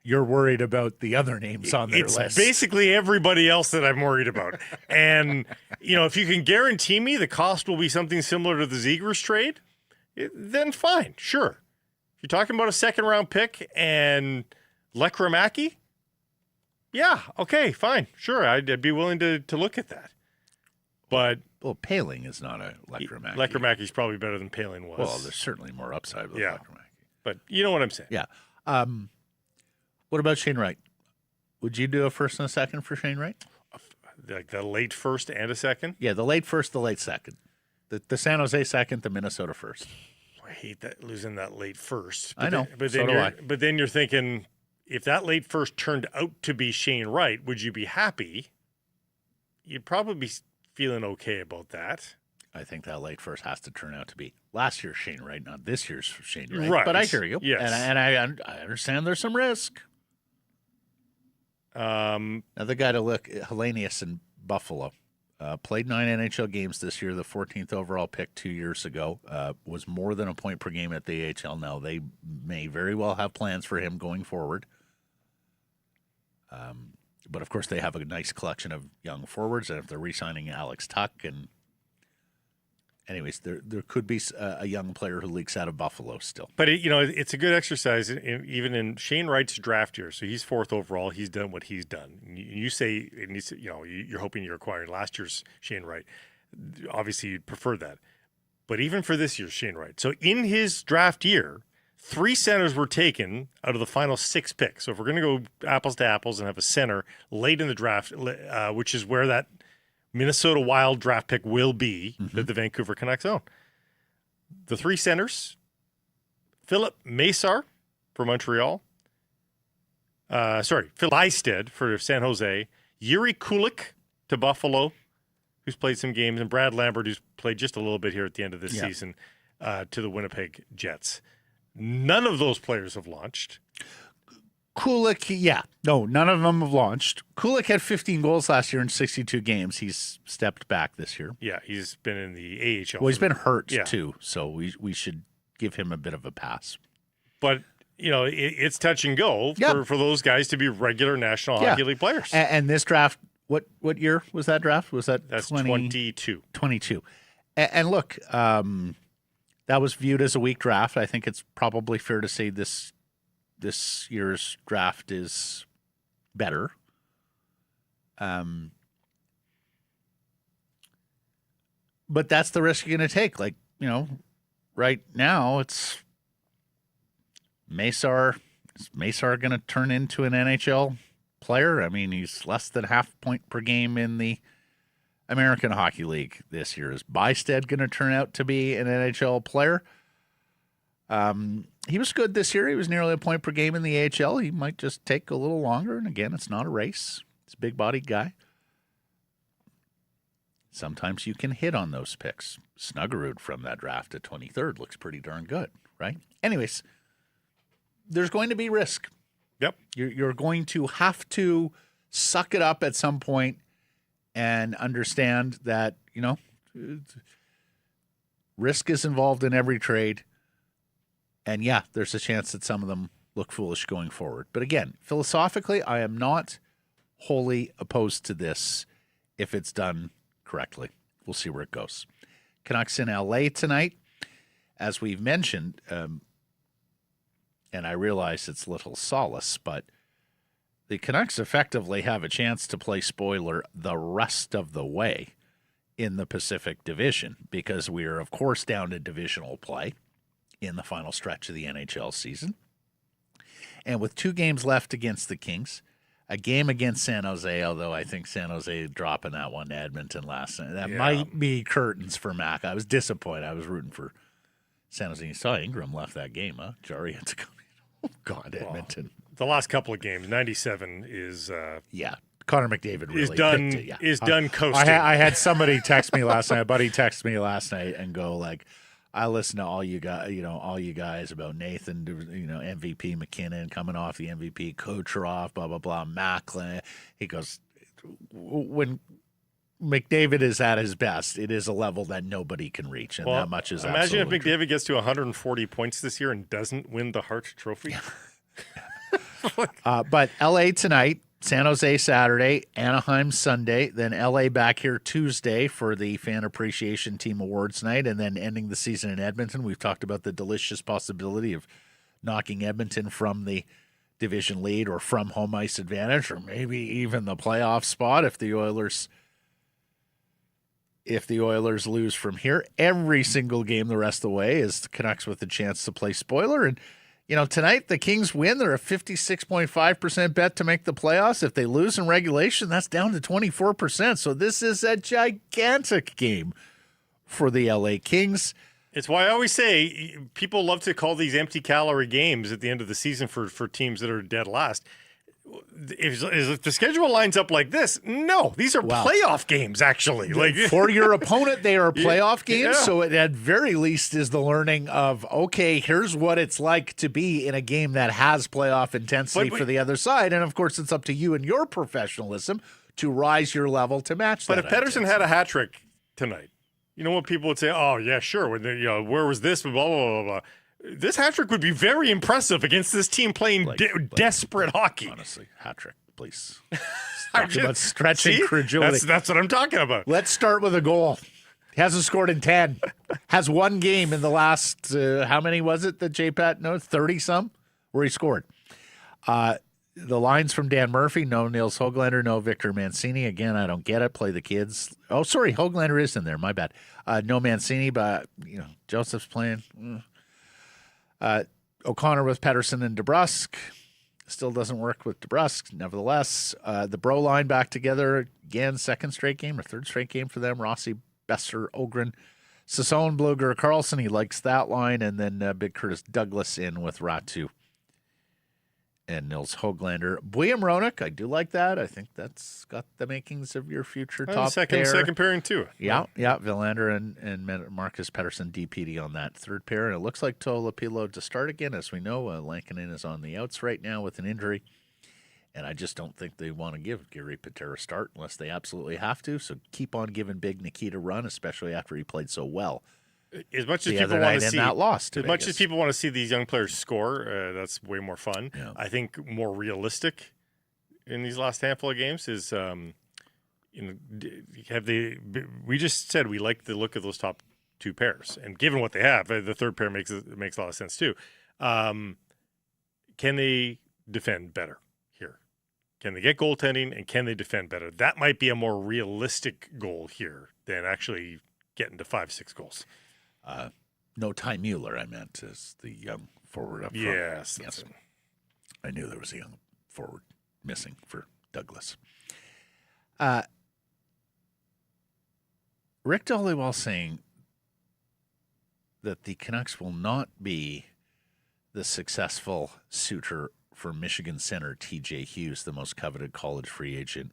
You're worried about the other names on their It's list. basically everybody else that I'm worried about. And, if you can guarantee me the cost will be something similar to the Zegras trade, then fine, sure. If you're talking about a second-round pick and Lekramaki, yeah, okay, fine, sure. I'd be willing to look at that. But well, Poehling is not a Lekramaki. Lekramaki's probably better than Poehling was. Well, there's certainly more upside with Yeah. Lekramaki. But you know what I'm saying. Yeah. What about Shane Wright? Would you do a first and a second for Shane Wright? Like the late first and a second? Yeah, the late first, the late second. The San Jose second, the Minnesota first. I hate that losing that late first. I know. But So then do I. But then you're thinking, if that late first turned out to be Shane Wright, would you be happy? You'd probably be feeling okay about that. I think that late first has to turn out to be last year's Shane Wright, not this year's Shane Wright. Right. But I hear you. Yes. And I understand there's some risk. Another guy to look, Hellenius in Buffalo. Played 9 NHL games this year, the 14th overall pick 2 years ago. Was more than a point per game at the AHL. Now, they may very well have plans for him going forward. But, of course, they have a nice collection of young forwards. And if they're re-signing Alex Tuck and anyways, there could be a young player who leaks out of Buffalo still. But, it's a good exercise, even in Shane Wright's draft year. So he's 4th overall. He's done what he's done. You say, you're hoping you're acquiring last year's Shane Wright. Obviously, you'd prefer that. But even for this year's Shane Wright. So in his draft year, 3 centers were taken out of the final 6 picks. So if we're going to go apples to apples and have a center late in the draft, which is where that Minnesota Wild draft pick will be that the Vancouver Canucks own. The 3 centers, Philip Mesar for Montreal. Phil Eisted for San Jose. Yuri Kulik to Buffalo, who's played some games, and Brad Lambert, who's played just a little bit here at the end of this season, to the Winnipeg Jets. None of those players have launched. Kulik, no, none of them have launched. Kulik had 15 goals last year in 62 games. He's stepped back this year. Yeah, he's been in the AHL. Well, he's been hurt Yeah. too, so we should give him a bit of a pass. But, it's touch and go Yeah. for those guys to be regular National Hockey League players. And this draft, what year was that draft? Was that That's 22? 22. And look, that was viewed as a weak draft. I think it's probably fair to say this year's draft is better. But that's the risk you're going to take. Like, right now it's Mesar. Is Mesar going to turn into an NHL player? I mean, he's less than half point per game in the American Hockey League this year. Is Bysted going to turn out to be an NHL player? He was good this year. He was nearly a point per game in the AHL. He might just take a little longer. And again, it's not a race. He's a big-bodied guy. Sometimes you can hit on those picks. Snuggerud from that draft at 23rd looks pretty darn good, right? Anyways, there's going to be risk. Yep. You're going to have to suck it up at some point and understand that, risk is involved in every trade. And yeah, there's a chance that some of them look foolish going forward. But again, philosophically, I am not wholly opposed to this if it's done correctly. We'll see where it goes. Canucks in LA tonight. As we've mentioned, and I realize it's little solace, but the Canucks effectively have a chance to play spoiler the rest of the way in the Pacific Division because we are, of course, down to divisional play in the final stretch of the NHL season. And with 2 games left against the Kings, a game against San Jose, although I think San Jose dropping that one to Edmonton last night. That might be curtains for Mac. I was disappointed. I was rooting for San Jose. You saw Ingram left that game, huh? Jari had to come in. Oh, God, Edmonton. The last couple of games, 97 is... Connor McDavid really is done, picked it. is done coasting. I had somebody text me last night. A buddy texted me last night and go like, I listen to all you guys about Nathan, MVP McKinnon coming off the MVP, Kucherov, blah, blah, blah, Macklin. He goes, when McDavid is at his best, it is a level that nobody can reach, and that much is imagine if absolutely McDavid true. gets to 140 points this year and doesn't win the Hart Trophy. But LA tonight, San Jose Saturday, Anaheim Sunday, then LA back here Tuesday for the Fan Appreciation Team Awards night, and then ending the season in Edmonton. We've talked about the delicious possibility of knocking Edmonton from the division lead or from home ice advantage, or maybe even the playoff spot if the Oilers lose from here. Every single game the rest of the way is the Canucks with the chance to play spoiler. And tonight the Kings win. They're a 56.5% bet to make the playoffs. If they lose in regulation, that's down to 24%. So this is a gigantic game for the LA Kings. It's why I always say people love to call these empty calorie games at the end of the season for teams that are dead last. If the schedule lines up like this, no, these are playoff games, actually. For your opponent, they are playoff games, so it at very least is the learning of, okay, here's what it's like to be in a game that has playoff intensity for the other side, and of course it's up to you and your professionalism to rise your level to match that. But if Pettersson had a hat trick tonight, you know what people would say? Oh, yeah, sure. Where was this? Blah, blah, blah, blah. This hat trick would be very impressive against this team playing desperate hockey. Honestly, hat trick, please. Talk about stretching credulity. That's what I'm talking about. Let's start with a goal. He hasn't scored in 10. Has one game in the last, how many was it that J-Pat knows? 30-some where he scored. The lines from Dan Murphy, no Nils Höglander, no Victor Mancini. Again, I don't get it. Play the kids. Oh, sorry, Höglander is in there. My bad. No Mancini, but, Joseph's playing. O'Connor with Pettersson and DeBrusk. Still doesn't work with DeBrusk. Nevertheless, the Bro line back together again, second straight game or third straight game for them. Rossi, Besser, Ogren, Sassone, Bluger, Carlson. He likes that line. And then Big Curtis Douglas in with Ratu and Nils Höglander. William Roenick, I do like that. I think that's got the makings of your future top pair. Second pairing too. Yeah. Villander and Marcus Pettersson DPD on that third pair. And it looks like Tolopilo to start again. As we know, Lankinen is on the outs right now with an injury. And I just don't think they want to give Gary Patera a start unless they absolutely have to. So keep on giving Big Nikita a run, especially after he played so well. As much as people want to see that lost as much as people want to see these young players score, that's way more fun. Yeah. I think more realistic in these last handful of games is, we just said we like the look of those top two pairs, and given what they have, the third pair makes a lot of sense too. Can they defend better here? Can they get goaltending, and can they defend better? That might be a more realistic goal here than actually getting to 5-6 goals. No Ty Mueller, I meant, is the young forward up front. Yes. I knew there was a young forward missing for Douglas. Rick Dollywall saying that the Canucks will not be the successful suitor for Michigan center TJ Hughes, the most coveted college free agent,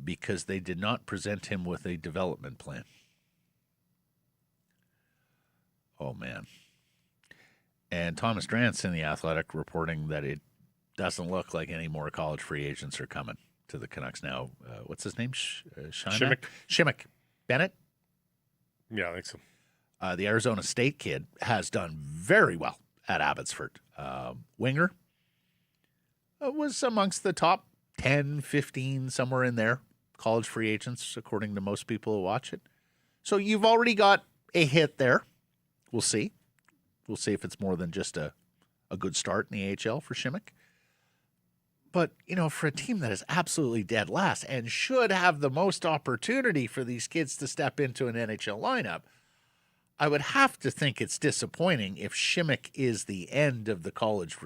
because they did not present him with a development plan. Oh, man. And Thomas Drance in The Athletic reporting that it doesn't look like any more college free agents are coming to the Canucks now. What's his name? Shimmick. Bennett? Yeah, I think so. The Arizona State kid has done very well at Abbotsford. Winger was amongst the top 10, 15, somewhere in there, college free agents, according to most people who watch it. So you've already got a hit there. We'll see. We'll see if it's more than just a good start in the AHL for Shimmick. But, for a team that is absolutely dead last and should have the most opportunity for these kids to step into an NHL lineup, I would have to think it's disappointing if Shimmick is the end of the college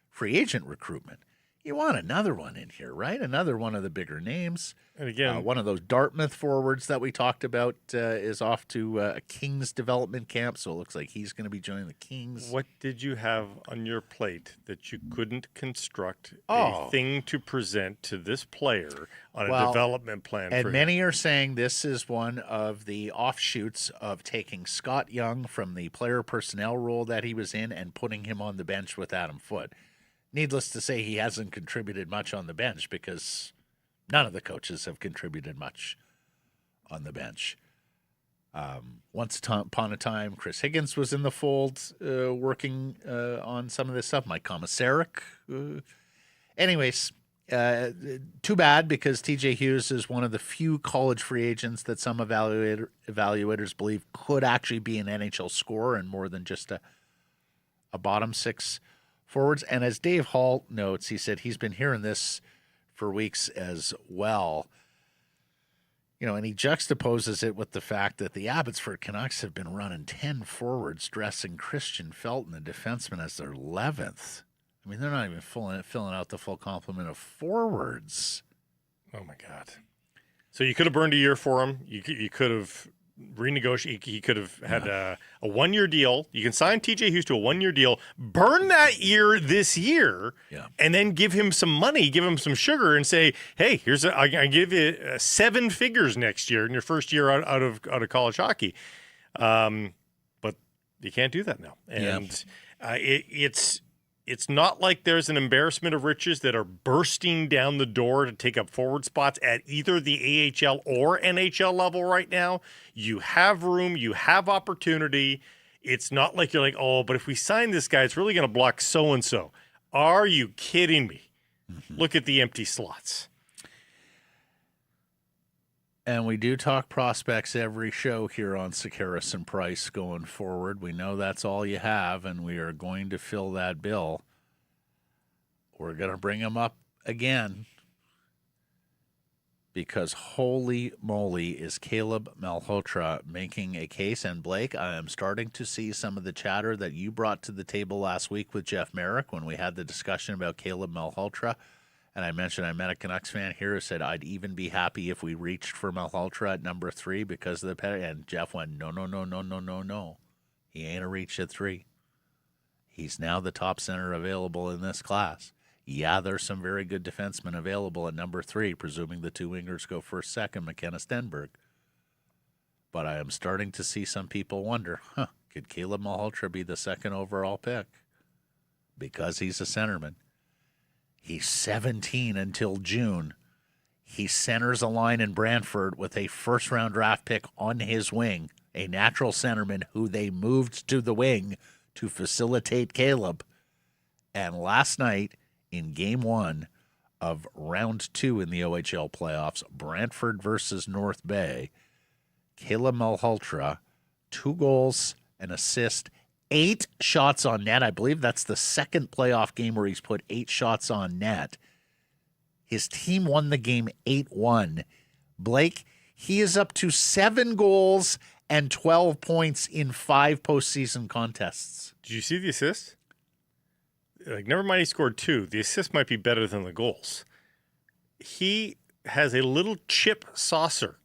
free agent recruitment. You want another one in here, right? Another one of the bigger names. And again, one of those Dartmouth forwards that we talked about is off to a Kings development camp, so it looks like he's going to be joining the Kings. What did you have on your plate that you couldn't construct a thing to present to this player on a development plan? And many are saying this is one of the offshoots of taking Scott Young from the player personnel role that he was in and putting him on the bench with Adam Foote. Needless to say, he hasn't contributed much on the bench because none of the coaches have contributed much on the bench. Once upon a time, Chris Higgins was in the fold working on some of this stuff. Mike Komisarek. Anyways, too bad because TJ Hughes is one of the few college free agents that some evaluators believe could actually be an NHL scorer and more than just a bottom six forwards. And as Dave Hall notes, he said he's been hearing this for weeks as well. And he juxtaposes it with the fact that the Abbotsford Canucks have been running 10 forwards, dressing Christian Felton, the defenseman, as their 11th. I mean, they're not even filling out the full complement of forwards. Oh, my God. So you could have burned a year for him. You could have renegotiate. He could have had a 1-year deal. You can sign TJ Hughes to a 1-year deal, burn that year this year, and then give him some money, give him some sugar, and say, "Hey, I give you 7 figures next year in your first year out of college hockey." But you can't do that now, and It's not like there's an embarrassment of riches that are bursting down the door to take up forward spots at either the AHL or NHL level right now. You have room. You have opportunity. It's not like you're like, but if we sign this guy, it's really going to block so-and-so. Are you kidding me? Mm-hmm. Look at the empty slots. And we do talk prospects every show here on Sekeres and Price going forward. We know that's all you have, and we are going to fill that bill. We're going to bring them up again because holy moly is Caleb Malhotra making a case. And Blake, I am starting to see some of the chatter that you brought to the table last week with Jeff Merrick when we had the discussion about Caleb Malhotra. And I mentioned I met a Canucks fan here who said I'd even be happy if we reached for Malhotra at number 3 because of the pedigree. And Jeff went, no. He ain't a reach at 3. He's now the top center available in this class. Yeah, there's some very good defensemen available at number 3, presuming the 2 wingers go first, second, McKenna Stenberg. But I am starting to see some people wonder, could Caleb Malhotra be the 2nd overall pick? Because he's a centerman. He's 17 until June. He centers a line in Brantford with a first-round draft pick on his wing, a natural centerman who they moved to the wing to facilitate Caleb. And last night, in Game 1 of Round 2 in the OHL playoffs, Brantford versus North Bay, Caleb Malhotra, 2 goals, an assist, 8 shots on net. I believe that's the second playoff game where he's put 8 shots on net. His team won the game 8-1. Blake, he is up to 7 goals and 12 points in 5 postseason contests. Did you see the assist? Never mind he scored 2. The assist might be better than the goals. He has a little chip saucer.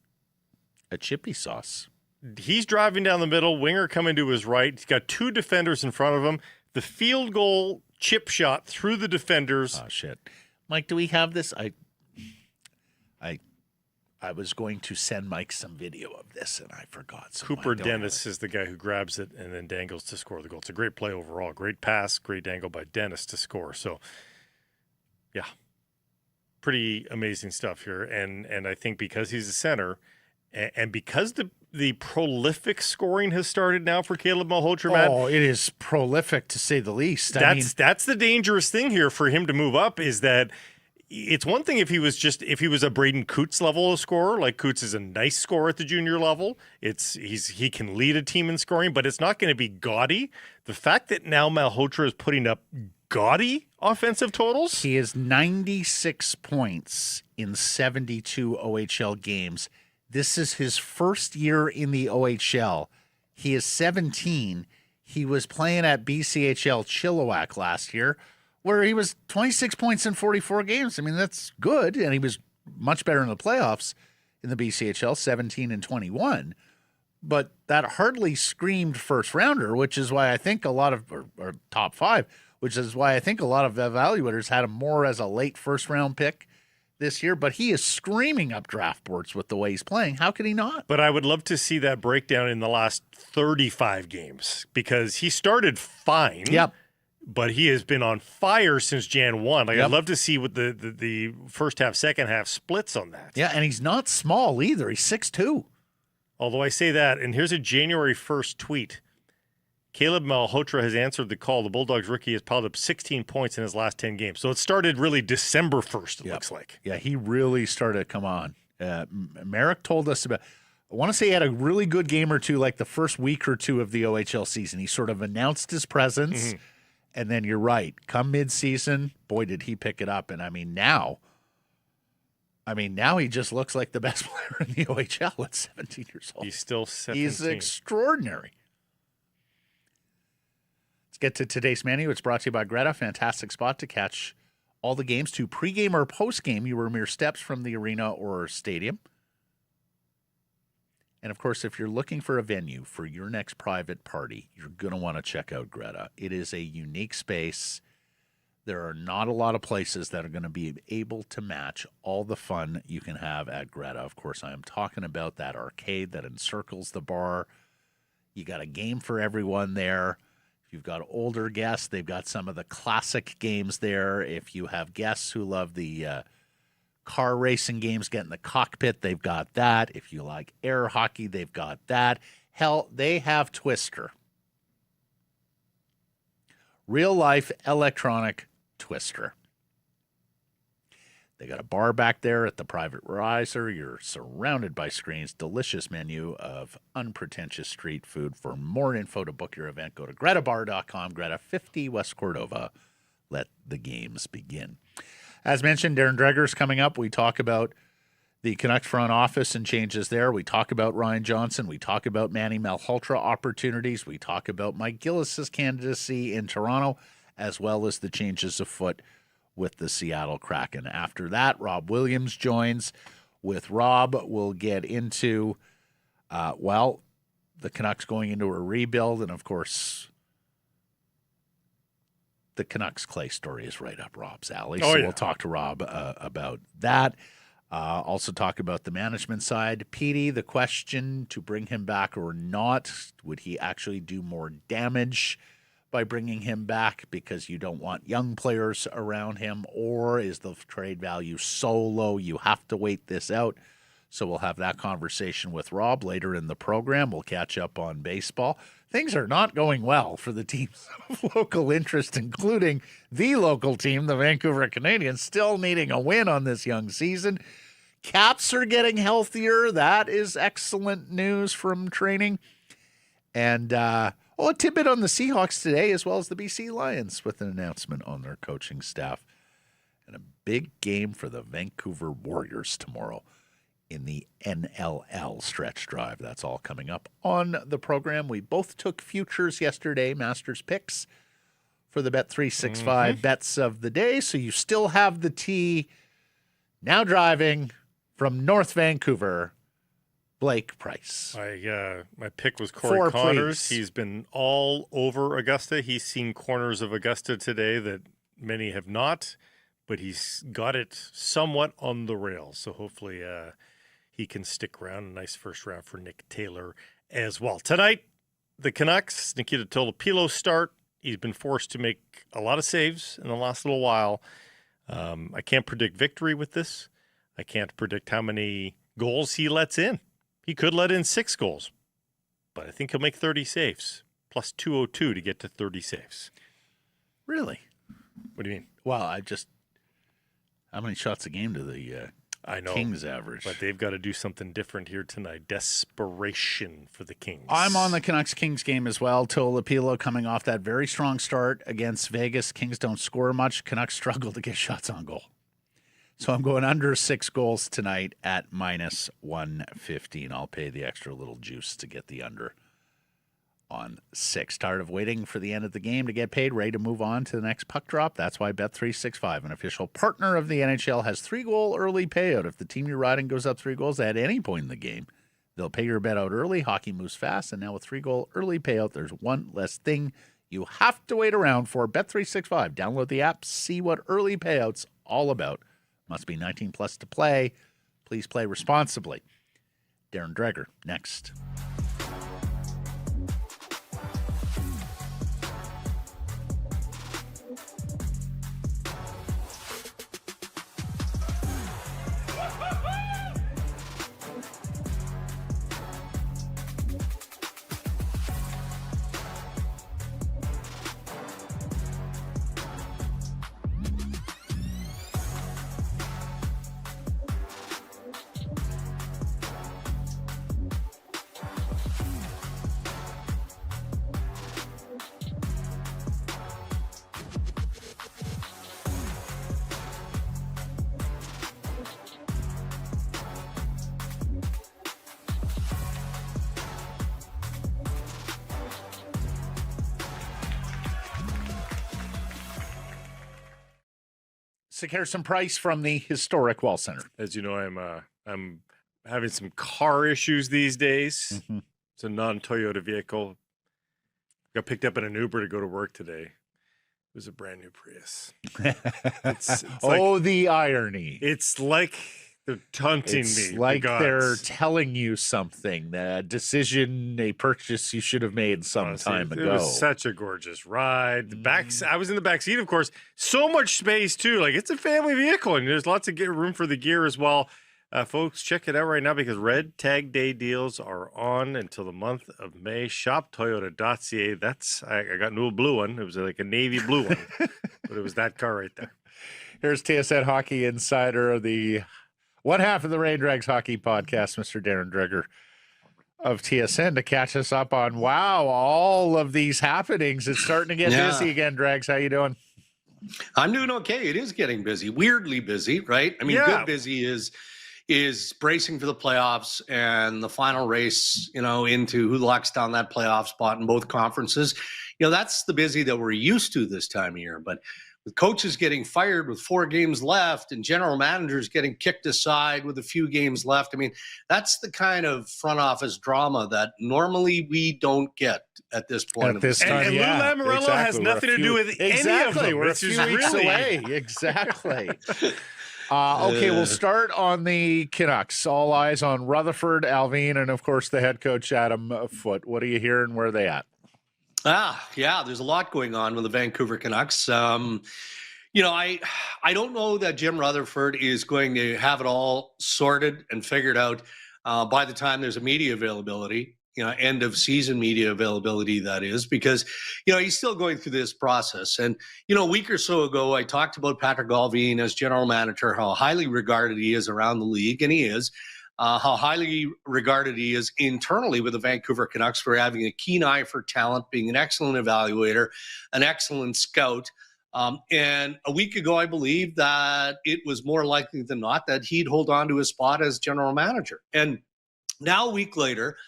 A chippy sauce. He's driving down the middle, winger coming to his right. He's got 2 defenders in front of him, the field goal chip shot through the defenders. Oh, shit. Mike, do we have this? I was going to send Mike some video of this, and I forgot. So Cooper Mike, Dennis is the guy who grabs it and then dangles to score the goal. It's a great play overall. Great pass, great dangle by Dennis to score. So, yeah, pretty amazing stuff here. And I think because he's a center and because the prolific scoring has started now for Caleb Malhotra, Matt. Oh, it is prolific to say the least. That's the dangerous thing here for him to move up is that it's one thing if he was a Braden Coots level of scorer, like Coots is a nice scorer at the junior level. He can lead a team in scoring, but it's not going to be gaudy. The fact that now Malhotra is putting up gaudy offensive totals. He has 96 points in 72 OHL games. This is his first year in the OHL. He is 17. He was playing at BCHL Chilliwack last year, where he was 26 points in 44 games. I mean, that's good. And he was much better in the playoffs in the BCHL, 17 and 21. But that hardly screamed first rounder, which is why I think a lot of, or top five, which is why I think a lot of evaluators had him more as a late first round pick this year. But he is screaming up draft boards with the way he's playing. How could he not? But I would love to see that breakdown in the last 35 games because he started fine. Yep. But he has been on fire since Jan 1. Like, Yep. I'd love to see what the first half, second half splits on that. Yeah, and he's not small either. He's 6'2". Although I say that, and here's a January 1st tweet. Caleb Malhotra has answered the call. The Bulldogs rookie has piled up 16 points in his last 10 games. So it started really December 1st, it looks like. Yeah, he really started to come on. Merrick told us about, I want to say he had a really good game or two, like the first week or two of the OHL season. He sort of announced his presence. Mm-hmm. And then you're right. Come mid-season, boy, did he pick it up. And now he just looks like the best player in the OHL at 17 years old. He's still 17. He's extraordinary. Let's get to today's menu. It's brought to you by Greta. Fantastic spot to catch all the games. To pregame or postgame, you were mere steps from the arena or stadium. And, of course, if you're looking for a venue for your next private party, you're going to want to check out Greta. It is a unique space. There are not a lot of places that are going to be able to match all the fun you can have at Greta. Of course, I am talking about that arcade that encircles the bar. You got a game for everyone there. If you've got older guests, they've got some of the classic games there. If you have guests who love the car racing games, get in the cockpit, they've got that. If you like air hockey, they've got that. Hell, they have Twister. Real life electronic Twister. They got a bar back there at the private riser. You're surrounded by screens. Delicious menu of unpretentious street food. For more info to book your event, go to gretabar.com. Greta 50 West Cordova. Let the games begin. As mentioned, Darren Dreger is coming up. We talk about the Canucks front office and changes there. We talk about Ryan Johnson. We talk about Manny Malhotra opportunities. We talk about Mike Gillis's candidacy in Toronto, as well as the changes afoot with the Seattle Kraken. After that, Rob Williams joins. With Rob, we'll get into, the Canucks going into a rebuild, and of course, the Canucks Clay story is right up Rob's alley. So we'll talk to Rob about that. Also talk about the management side. Petey, the question to bring him back or not. Would he actually do more damage by bringing him back because you don't want young players around him? Or is the trade value so low you have to wait this out? So we'll have that conversation with Rob later in the program. We'll catch up on baseball. Things are not going well for the teams of local interest, including the local team, the Vancouver Canadians, still needing a win on this young season. Caps are getting healthier. That is excellent news from training. And a tidbit on the Seahawks today, as well as the BC Lions, with an announcement on their coaching staff. And a big game for the Vancouver Warriors tomorrow in the NLL stretch drive. That's all coming up on the program. We both took futures yesterday, Masters picks, for the Bet365 bets of the day. So you still have the tee now driving from North Vancouver Blake Price. My pick was Corey 4, Connors. please. He's been all over Augusta. He's seen corners of Augusta today that many have not, but he's got it somewhat on the rails. So hopefully he can stick around. A nice first round for Nick Taylor as well. Tonight, the Canucks, Nikita Tolopilo start. He's been forced to make a lot of saves in the last little while. I can't predict victory with this. I can't predict how many goals he lets in. He could let in 6 goals, but I think he'll make 30 saves, plus 202 to get to 30 saves. Really? What do you mean? Well, how many shots a game do the I know, Kings average? but they've got to do something different here tonight. Desperation for the Kings. I'm on the Canucks-Kings game as well. Tolopilo coming off that very strong start against Vegas. Kings don't score much. Canucks struggle to get shots on goal. So I'm going under 6 goals tonight at minus 115. I'll pay the extra little juice to get the under on 6. Tired of waiting for the end of the game to get paid, ready to move on to the next puck drop? That's why Bet365, an official partner of the NHL, has 3-goal early payout. If the team you're riding goes up 3 goals at any point in the game, they'll pay your bet out early. Hockey moves fast, and now with 3-goal early payout, there's one less thing you have to wait around for. Bet365. Download the app, see what early payout's all about. Must be 19 plus to play. Please play responsibly. Darren Dreger, next. Here's some price from the historic Wall Center. As you know, I'm having some car issues these days. Mm-hmm. It's a non-Toyota vehicle. Got picked up in an Uber to go to work today. It was a brand new Prius. It's The irony. It's like they're taunting It's me. like the gods. they're telling you something, a decision, a purchase you should have made some Honestly, time ago. It was such a gorgeous ride. I was in the back seat, of course. So much space too. Like, it's a family vehicle, and there's lots of room for the gear as well. Folks, check it out right now because Red Tag Day deals are on until the month of May. Shop Toyota.ca. I got an old blue one. It was like a navy blue one, but it was that car right there. Here's TSN Hockey Insider of the one half of the Rain Dregs Hockey Podcast, Mr. Darren Dreger of TSN, to catch us up on, all of these happenings. It's starting to get busy again, Dregs. How you doing? I'm doing okay. It is getting busy, weirdly busy, right? I mean, good busy is bracing for the playoffs and the final race, into who locks down that playoff spot in both conferences. That's the busy that we're used to this time of year. But with coaches getting fired with 4 games left and general managers getting kicked aside with a few games left, I mean, that's the kind of front office drama that normally we don't get at this point. At this time, and Lou Lamoriello has nothing to do with any of them. We're a few weeks away. Exactly. Okay, we'll start on the Canucks. All eyes on Rutherford, Allvin, and of course the head coach Adam Foote. What are you hearing? Where are they at? There's a lot going on with the Vancouver Canucks. I don't know that Jim Rutherford is going to have it all sorted and figured out by the time there's a media availability. End of season media availability, that is, because, he's still going through this process. And, a week or so ago, I talked about Patrik Allvin as general manager, how highly regarded he is around the league, and he is, how highly regarded he is internally with the Vancouver Canucks for having a keen eye for talent, being an excellent evaluator, an excellent scout. And a week ago, I believe that it was more likely than not that he'd hold on to his spot as general manager. And now, a week later,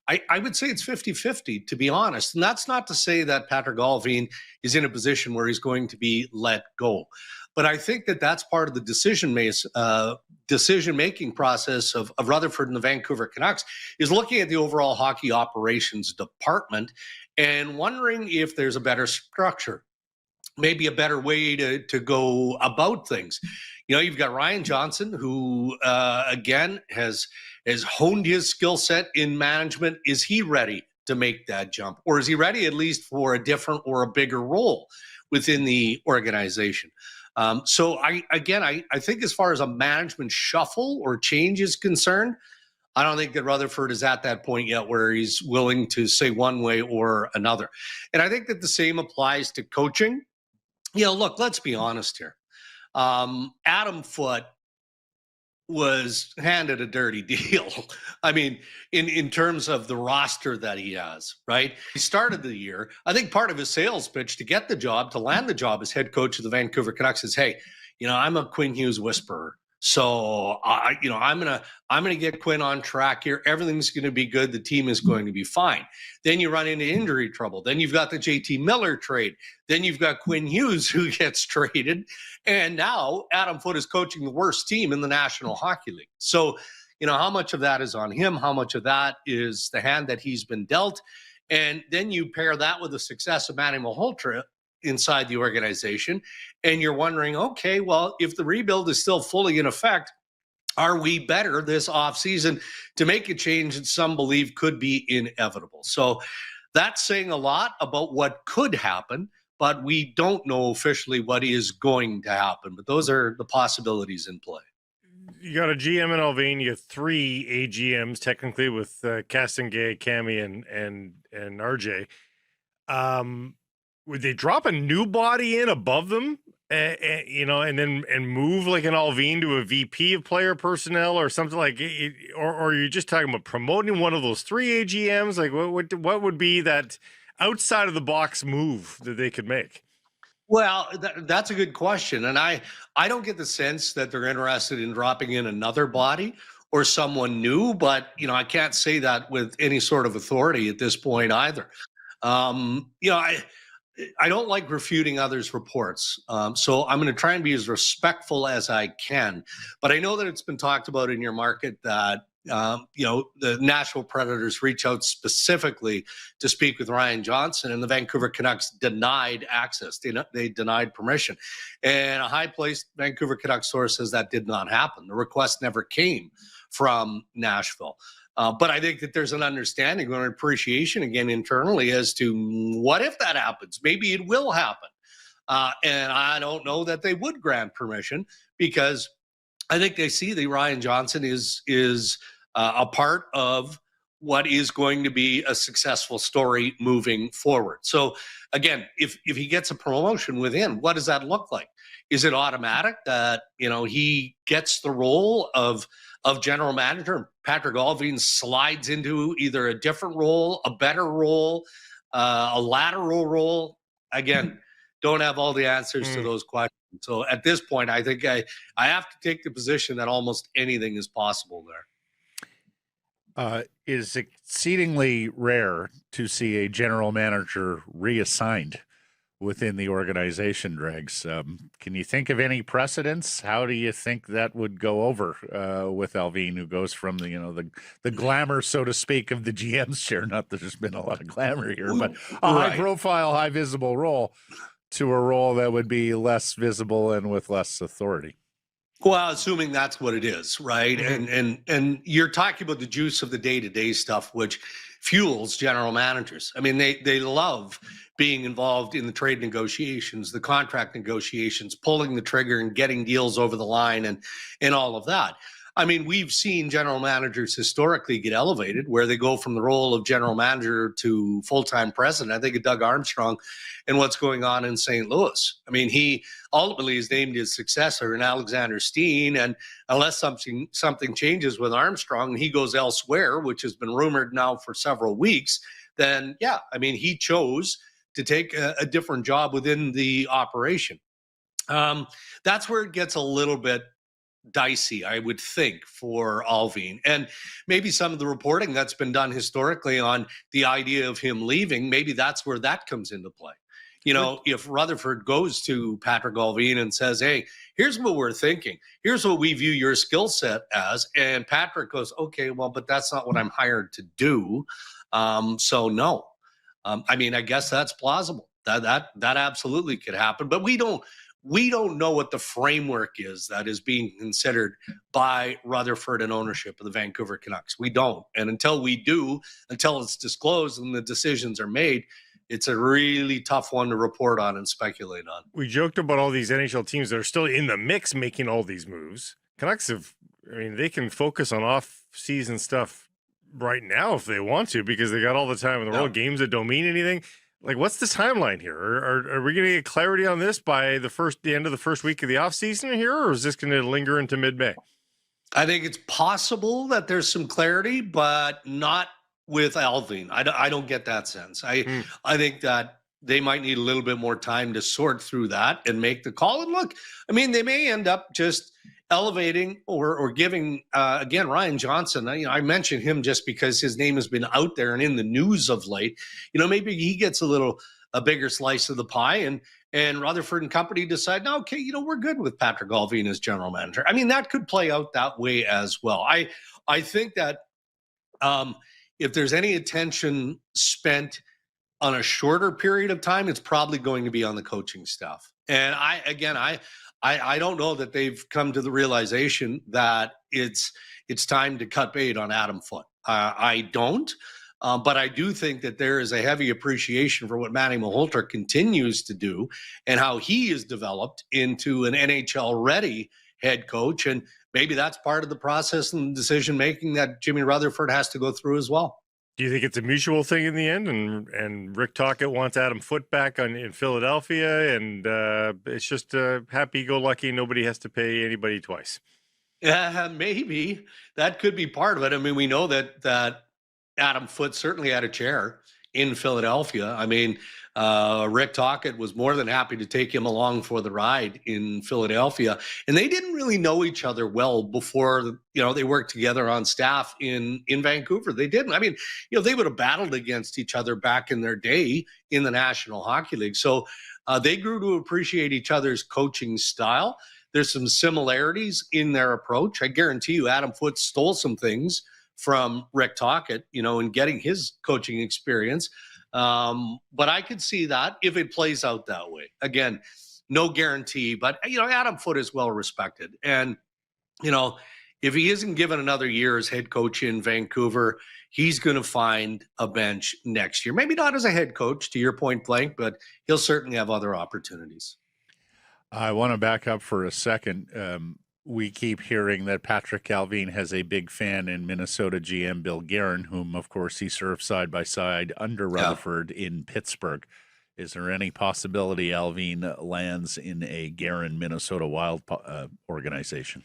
I would say it's 50-50, to be honest. And that's not to say that Patrik Allvin is in a position where he's going to be let go. But I think that that's part of the decision-making process of Rutherford and the Vancouver Canucks, is looking at the overall hockey operations department and wondering if there's a better structure, maybe a better way to go about things. You know, you've got Ryan Johnson, who, again, has honed his skill set in management. Is he ready to make that jump? Or is he ready at least for a different or a bigger role within the organization? So I think as far as a management shuffle or change is concerned, I don't think that Rutherford is at that point yet where he's willing to say one way or another. And I think that the same applies to coaching. You know, look, let's be honest here. Adam Foote was handed a dirty deal. I mean, in terms of the roster that he has, right? He started the year, I think part of his sales pitch to get the job, to land the job as head coach of the Vancouver Canucks is, hey, you know, I'm a Quinn Hughes whisperer. So I'm gonna get Quinn on track here. Everything's going to be good. The team is going to be fine. Then you run into injury trouble. Then you've got the JT Miller trade. Then you've got Quinn Hughes who gets traded, and now Adam Foote is coaching the worst team in the National Hockey League. So, you know, how much of that is on him? How much of that is the hand that he's been dealt? And then you pair that with the success of Manny Malhotra inside the organization, and you're wondering, okay, well, if the rebuild is still fully in effect, are we better this offseason to make a change that some believe could be inevitable? So that's saying a lot about what could happen, but we don't know officially what is going to happen. But those are the possibilities in play. You got a GM in Allvin, you have 3 AGMs technically with Castengay, Cami, and RJ. Would they drop a new body in above them, you know, and then move like an Allvin to a VP of player personnel or something like it, or are you just talking about promoting one of those 3 AGMs? Like what would be that outside of the box move that they could make? Well, that's a good question. And I don't get the sense that they're interested in dropping in another body or someone new, but, you know, I can't say that with any sort of authority at this point either. You know, I don't like refuting others' reports, so I'm going to try and be as respectful as I can. But I know that it's been talked about in your market that, you know, the Nashville Predators reach out specifically to speak with Ryan Johnson, and the Vancouver Canucks denied access. They denied permission. And a high-placed Vancouver Canucks source says that did not happen. The request never came from Nashville. But I think that there's an understanding or an appreciation again internally as to what if that happens? Maybe it will happen. And I don't know that they would grant permission because I think they see that Ryan Johnson is a part of what is going to be a successful story moving forward. So again, if he gets a promotion within, what does that look like? Is it automatic that, you know, he gets the role of general manager and Patrik Allvin slides into either a different role, a better role, a lateral role? Again, don't have all the answers to those questions. So at this point, I think I have to take the position that almost anything is possible there. Is exceedingly rare to see a general manager reassigned within the organization, Dregs. Can you think of any precedents? How do you think that would go over with Allvin, who goes from the glamour, so to speak, of the GM's chair? Not that there's been a lot of glamour here, but a high profile, high visible role to a role that would be less visible and with less authority. Well, assuming that's what it is, right? Mm-hmm. And you're talking about the juice of the day-to-day stuff, which fuels general managers. I mean, they love being involved in the trade negotiations, the contract negotiations, pulling the trigger and getting deals over the line and all of that. I mean, we've seen general managers historically get elevated where they go from the role of general manager to full-time president. I think of Doug Armstrong and what's going on in St. Louis. I mean, he ultimately is named his successor in Alexander Steen, and unless something changes with Armstrong and he goes elsewhere, which has been rumored now for several weeks, then yeah, I mean, he chose to take a different job within the operation. That's where it gets a little bit dicey, I would think, for Allvin. And maybe some of the reporting that's been done historically on the idea of him leaving, maybe that's where that comes into play. You know, if Rutherford goes to Patrik Allvin and says, hey, here's what we're thinking. Here's what we view your skill set as. And Patrik goes, okay, well, but that's not what I'm hired to do. So no. I mean, I guess that's plausible. That absolutely could happen. But we don't know what the framework is that is being considered by Rutherford and ownership of the Vancouver Canucks. We don't. And until we do, until it's disclosed and the decisions are made, it's a really tough one to report on and speculate on. We joked about all these NHL teams that are still in the mix making all these moves. Canucks they can focus on off-season stuff right now if they want to, because they got all the time in the world, games that don't mean anything. Like, what's the timeline here? Are we going to get clarity on this by the end of the first week of the offseason here, or is this going to linger into mid-May? I think it's possible that there's some clarity, but not with Allvin. I don't get that sense. I think that they might need a little bit more time to sort through that and make the call. And look, I mean, they may end up just elevating or giving, again, Ryan Johnson. I mentioned him just because his name has been out there and in the news of late. Maybe he gets a bigger slice of the pie, and Rutherford and company decide, no, okay, we're good with Patrik Allvin as general manager. I mean, that could play out that way as well. I think that if there's any attention spent on a shorter period of time, it's probably going to be on the coaching staff. And I don't know that they've come to the realization that it's time to cut bait on Adam Foote. I don't. But I do think that there is a heavy appreciation for what Manny Malhotra continues to do and how he is developed into an NHL-ready head coach. And maybe that's part of the process and decision-making that Jimmy Rutherford has to go through as well. Do you think it's a mutual thing in the end? And Rick Tocchet wants Adam Foote back in Philadelphia, and it's just happy-go-lucky. Nobody has to pay anybody twice. Maybe. That could be part of it. I mean, we know that Adam Foote certainly had a chair in Philadelphia. I mean, Rick Tocchet was more than happy to take him along for the ride in Philadelphia. And they didn't really know each other well before, they worked together on staff in Vancouver. They didn't. I mean, they would have battled against each other back in their day in the National Hockey League. So they grew to appreciate each other's coaching style. There's some similarities in their approach. I guarantee you Adam Foote stole some things from Rick Tocchet, in getting his coaching experience. But I could see that if it plays out that way. Again, no guarantee, but, Adam Foote is well respected. And, if he isn't given another year as head coach in Vancouver, he's going to find a bench next year. Maybe not as a head coach, to your point, Blank, but he'll certainly have other opportunities. I want to back up for a second. We keep hearing that Patrik Allvin has a big fan in Minnesota GM Bill Guerin, whom, of course, he served side by side under Rutherford in Pittsburgh. Is there any possibility Allvin lands in a Guerin, Minnesota Wild organization?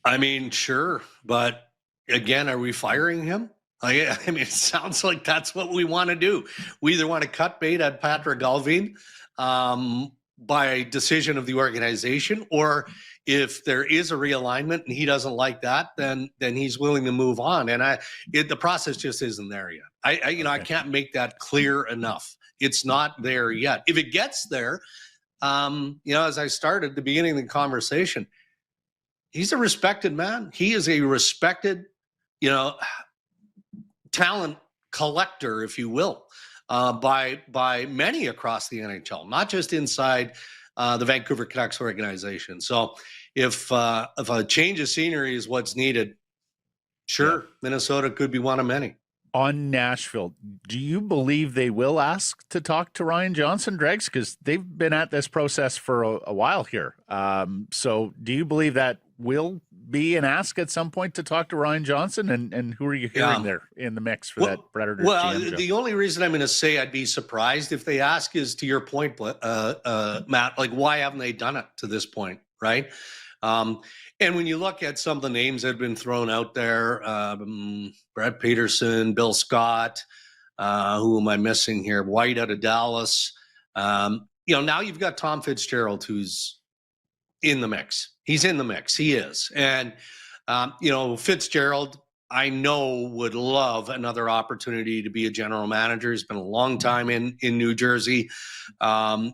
I mean, sure. But again, are we firing him? I mean, it sounds like that's what we want to do. We either want to cut bait at Patrik Allvin by decision of the organization, or if there is a realignment and he doesn't like that, then he's willing to move on. And the process just isn't there yet. I can't make that clear enough. It's not there yet. If it gets there, as I started at the beginning of the conversation, he's a respected man. He is a respected, talent collector, if you will, by many across the NHL, not just inside the Vancouver Canucks organization. So if a change of scenery is what's needed, sure, Minnesota could be one of many. On Nashville, do you believe they will ask to talk to Ryan Johnson, Dregs? Because they've been at this process for a while here. So do you believe that will be an ask at some point to talk to Ryan Johnson? And who are you hearing there in the mix for that Predators? Well, the only reason I'm going to say I'd be surprised if they ask is, to your point, Matt, like, why haven't they done it to this point, right? And when you look at some of the names that have been thrown out there, Brett Peterson, Bill Scott, who am I missing here? White out of Dallas. Now you've got Tom Fitzgerald, who's in the mix. He's in the mix. He is. And, Fitzgerald, I know, would love another opportunity to be a general manager. He's been a long time in New Jersey. Had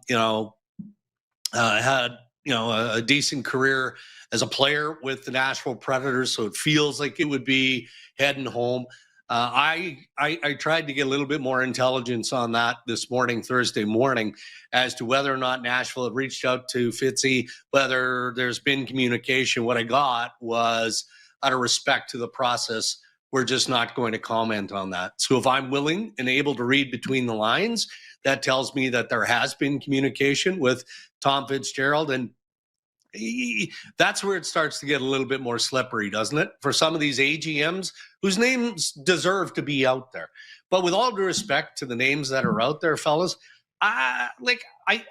a decent career as a player with the Nashville Predators, so it feels like it would be heading home. I tried to get a little bit more intelligence on that this morning, Thursday morning, as to whether or not Nashville had reached out to Fitzy, whether there's been communication. What I got was, out of respect to the process, we're just not going to comment on that. So if I'm willing and able to read between the lines, that tells me that there has been communication with Tom Fitzgerald, and that's where it starts to get a little bit more slippery, doesn't it? For some of these AGMs whose names deserve to be out there. But with all due respect to the names that are out there, fellas, I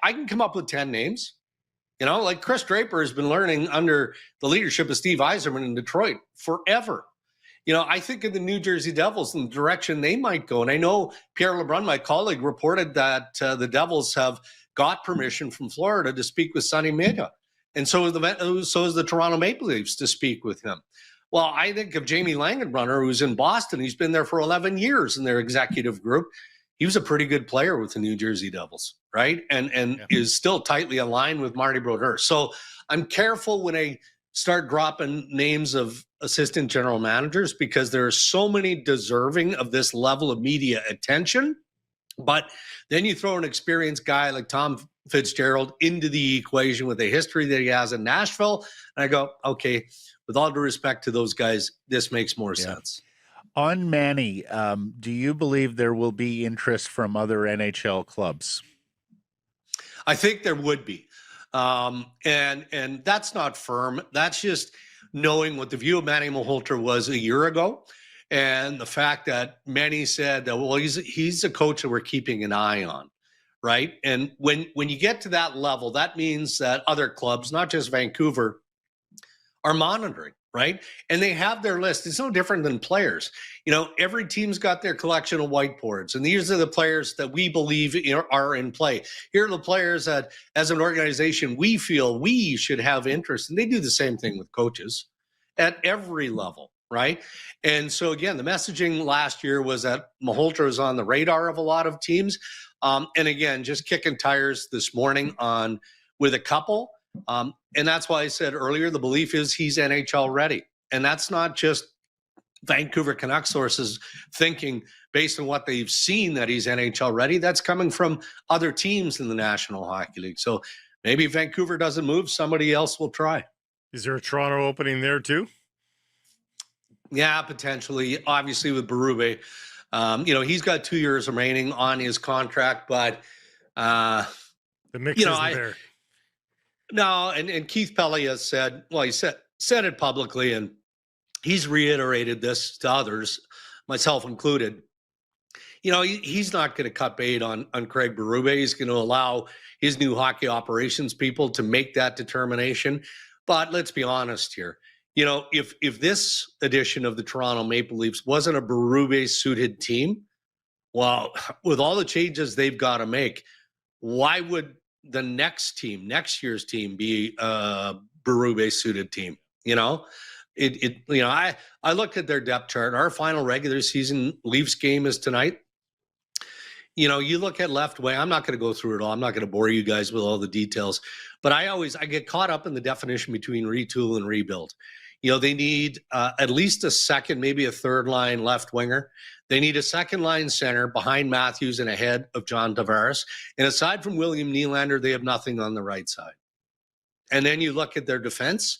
can come up with 10 names. Like Chris Draper has been learning under the leadership of Steve Yzerman in Detroit forever. I think of the New Jersey Devils and the direction they might go. And I know Pierre LeBrun, my colleague, reported that the Devils have got permission from Florida to speak with Sonny Mega. And so is the Toronto Maple Leafs to speak with him. Well, I think of Jamie Langenbrunner, who's in Boston. He's been there for 11 years in their executive group. He was a pretty good player with the New Jersey Devils, right? And is still tightly aligned with Marty Brodeur. So I'm careful when I start dropping names of assistant general managers, because there are so many deserving of this level of media attention. But then you throw an experienced guy like Tom Fitzgerald into the equation with the history that he has in Nashville, and I go, okay, with all due respect to those guys, this makes more sense. On Manny, do you believe there will be interest from other NHL clubs? I think there would be. And that's not firm. That's just knowing what the view of Manny Malhotra was a year ago. And the fact that Manny said that, well, he's a coach that we're keeping an eye on, right? And when you get to that level, that means that other clubs, not just Vancouver, are monitoring, right? And they have their list. It's no different than players. Every team's got their collection of whiteboards, and these are the players that we believe are in play. Here are the players that, as an organization, we feel we should have interest. And they do the same thing with coaches at every level, right? And so, again, the messaging last year was that Malhotra is on the radar of a lot of teams. And again, just kicking tires this morning with a couple. And that's why I said earlier, the belief is he's NHL ready. And that's not just Vancouver Canucks sources thinking based on what they've seen that he's NHL ready. That's coming from other teams in the National Hockey League. So maybe if Vancouver doesn't move, somebody else will try. Is there a Toronto opening there too? Yeah, potentially. Obviously with Berube, he's got 2 years remaining on his contract, but the mix isn't there. No, and Keith Pelley has said, well, he said it publicly, and he's reiterated this to others, myself included. He's not going to cut bait on Craig Berube. He's going to allow his new hockey operations people to make that determination. But let's be honest here. If this edition of the Toronto Maple Leafs wasn't a Berube-suited team, well, with all the changes they've got to make, why would the next year's team be a Berube-suited team? I looked at their depth chart. Our final regular season Leafs game is tonight. You look at left wing. I'm not going to go through it all. I'm not going to bore you guys with all the details. But I get caught up in the definition between retool and rebuild. They need at least a second, maybe a third line left winger. They need a second line center behind Matthews and ahead of John Tavares. And aside from William Nylander, they have nothing on the right side. And then you look at their defense.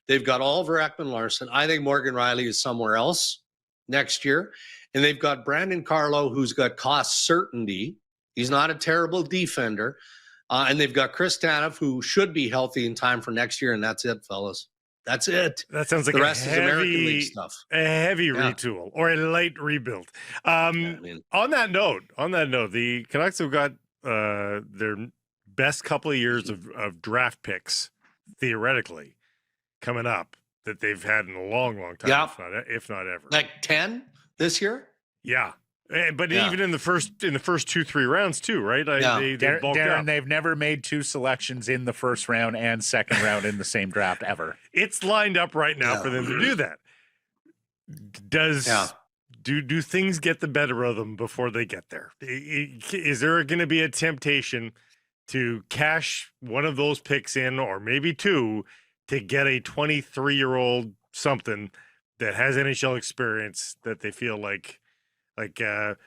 They've got Oliver Ekman-Larsson. I think Morgan Riley is somewhere else next year. And they've got Brandon Carlo, who's got cost certainty. He's not a terrible defender. And they've got Chris Tanev, who should be healthy in time for next year. And that's it, fellas. That's it. That sounds like the rest is American League stuff. A heavy retool or a light rebuild. On that note, the Canucks have got their best couple of years of draft picks, theoretically, coming up that they've had in a long, long time, if not ever. Like 10 this year? Yeah. But Yeah. even in the first 2-3 rounds too, right? Yeah. They bulked Darren, up. they've never made 2 selections in the first round and second round in the same draft ever. It's lined up right now Yeah. for them to do that. Does Yeah. do things get the better of them before they get there? Is there going to be a temptation to cash one of those picks in, or maybe 2, to get a 23-year-old something that has NHL experience that they feel like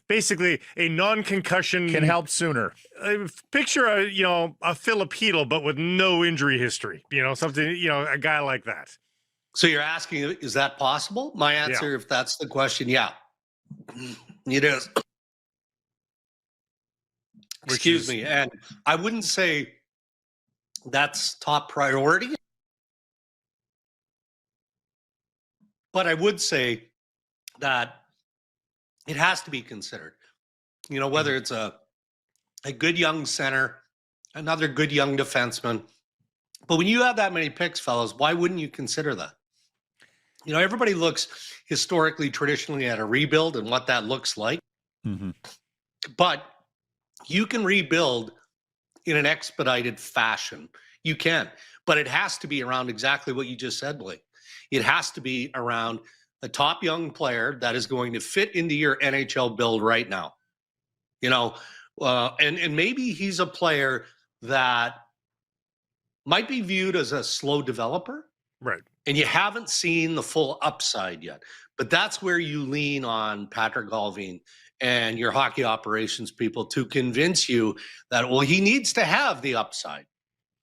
basically a non-concussion Can help sooner. Picture a Filipino but with no injury history, something, a guy like that. So you're asking, is that possible? My answer, if that's the question, yeah, it is. Excuse me. And I wouldn't say that's top priority, but I would say that it has to be considered. Whether it's a good young center, another good young defenseman. But when you have that many picks, fellas, why wouldn't you consider that? Everybody looks historically, traditionally at a rebuild and what that looks like. Mm-hmm. But you can rebuild in an expedited fashion. You can. But it has to be around exactly what you just said, Blake. It has to be around a top young player that is going to fit into your NHL build right now. And maybe he's a player that might be viewed as a slow developer. Right. And you haven't seen the full upside yet. But that's where you lean on Patrik Allvin and your hockey operations people to convince you that, well, he needs to have the upside.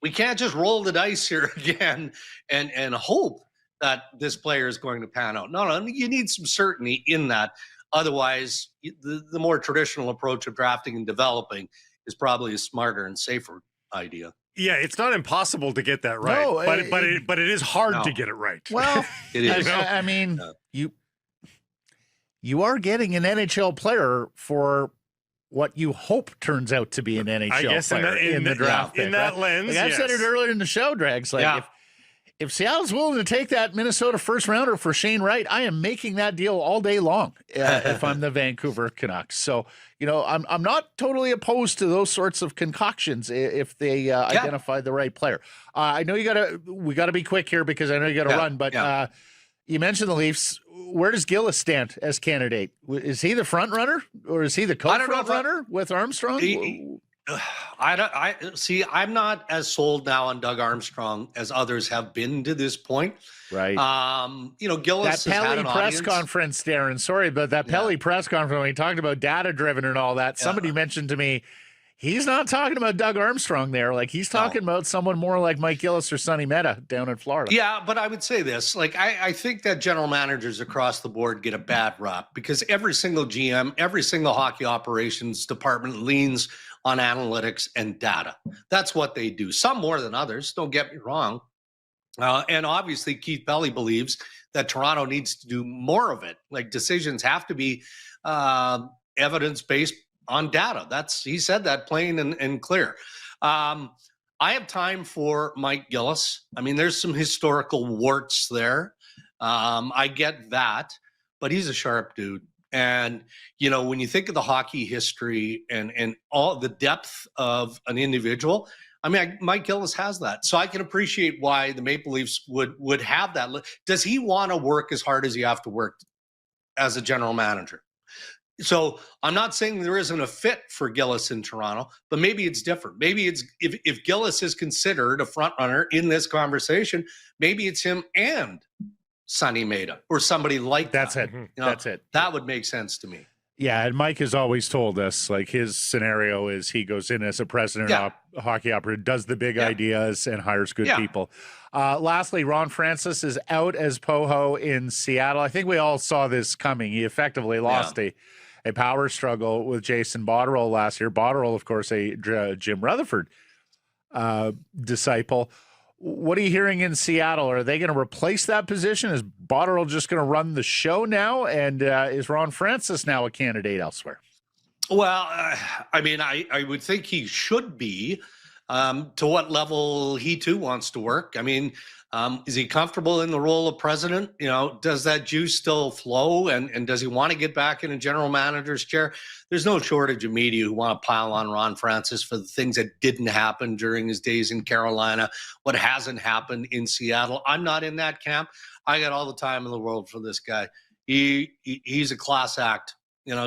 We can't just roll the dice here again and hope that this player is going to pan out. No, you need some certainty in that. Otherwise, the more traditional approach of drafting and developing is probably a smarter and safer idea. Yeah, it's not impossible to get that right, No, but it is hard to get it right. Well, It is. I mean, you are getting an NHL player for what you hope turns out to be an NHL player in the draft. In that lens, I've said it earlier in the show, Dregs. If Seattle's willing to take that Minnesota first rounder for Shane Wright, I am making that deal all day long if I'm the Vancouver Canucks. So, I'm not totally opposed to those sorts of concoctions if they identify the right player. I know we got to be quick here because I know you got to run, but you mentioned the Leafs. Where does Gillis stand as candidate? Is he the front runner or is he the co-front runner with Armstrong? I'm not as sold now on Doug Armstrong as others have been to this point. Right. Gillis that has had Pelly an press audience. conference, Darren. Sorry, but that Pelly press conference when he talked about data driven and all that, somebody mentioned to me, he's not talking about Doug Armstrong there. Like he's talking about someone more like Mike Gillis or Sonny Mehta down in Florida. Yeah, but I would say this, I think that general managers across the board get a bad rap because every single GM, every single hockey operations department leans on analytics and data. That's what they do. Some more than others, don't get me wrong. And obviously Keith Pelly believes that Toronto needs to do more of it. Like decisions have to be evidence-based on data. He said that plain and clear. I have time for Mike Gillis. I mean, there's some historical warts there. I get that, but he's a sharp dude. And, when you think of the hockey history and all the depth of an individual, Mike Gillis has that. So I can appreciate why the Maple Leafs would have that. Does he want to work as hard as you have to work as a general manager? So I'm not saying there isn't a fit for Gillis in Toronto, but maybe it's different. Maybe it's if Gillis is considered a front runner in this conversation, maybe it's him and Sonny Mehta or somebody like That's that. it. That's it. That would make sense to me. Yeah, and Mike has always told us, like, his scenario is he goes in as a president hockey operator, does the big ideas, and hires good people. Lastly, Ron Francis is out as Poho in Seattle. I think we all saw this coming. He effectively lost a power struggle with Jason Botterill last year. Botterill, of course, a Jim Rutherford disciple. What are you hearing in Seattle? Are they going to replace that position? Is Botterill just going to run the show now? And is Ron Francis now a candidate elsewhere? Well, I would think he should be. to what level he too wants to work. I mean, is he comfortable in the role of president? Does that juice still flow? And does he want to get back in a general manager's chair? There's no shortage of media who want to pile on Ron Francis for the things that didn't happen during his days in Carolina, what hasn't happened in Seattle. I'm not in that camp. I got all the time in the world for this guy. He's a class act,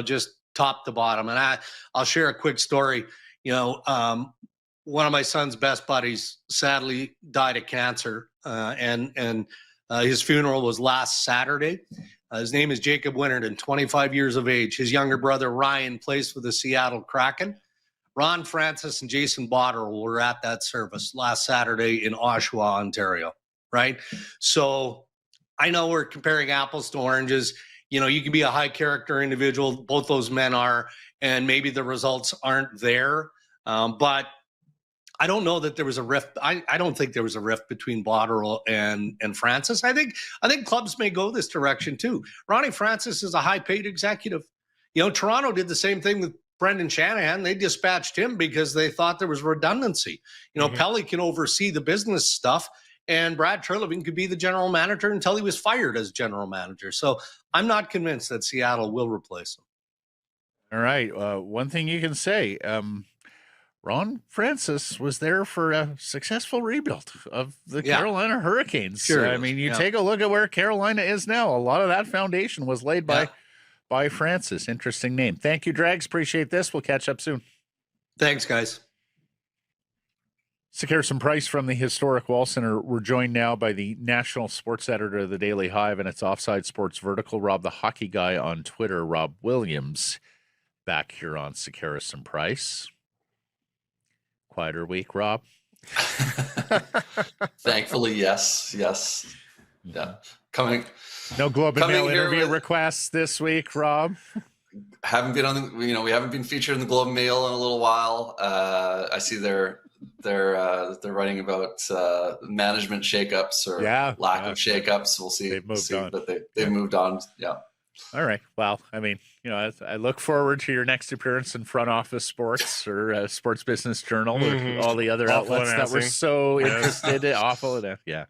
just top to bottom. And I'll share a quick story. One of my son's best buddies sadly died of cancer, and his funeral was last Saturday. His name is Jacob Winterton, 25 years of age. His younger brother, Ryan, plays for the Seattle Kraken. Ron Francis and Jason Botterill were at that service last Saturday in Oshawa, Ontario, right? So I know we're comparing apples to oranges. You can be a high character individual. Both those men are, and maybe the results aren't there. But I don't know that there was a rift. I don't think there was a rift between Botterill and Francis. I think clubs may go this direction too. Ronnie Francis is a high-paid executive. Toronto did the same thing with Brendan Shanahan. They dispatched him because they thought there was redundancy. Pelly can oversee the business stuff, and Brad Treliving could be the general manager until he was fired as general manager. So I'm not convinced that Seattle will replace him. All right. One thing you can say, Ron Francis was there for a successful rebuild of the Carolina Hurricanes. Sure I mean, you take a look at where Carolina is now. A lot of that foundation was laid by Francis. Interesting name. Thank you, Dregs. Appreciate this. We'll catch up soon. Thanks, guys. Secure some price from the historic Wall Center. We're joined now by the national sports editor of the Daily Hive and its Offside Sports vertical, Rob the Hockey Guy on Twitter, Rob Williams, back here on Secure some price. Quieter week, Rob? Thankfully, yes. Yeah. No Globe and Mail interview requests this week, Rob? Haven't been on we haven't been featured in the Globe and Mail in a little while. I see they're writing about management shakeups or lack of shakeups. We'll see. They've moved on. But they've moved on. Yeah. All right. Well, I mean, I look forward to your next appearance in Front Office Sports or Sports Business Journal or all the other outlets that we're so interested in. Awful enough. Yeah.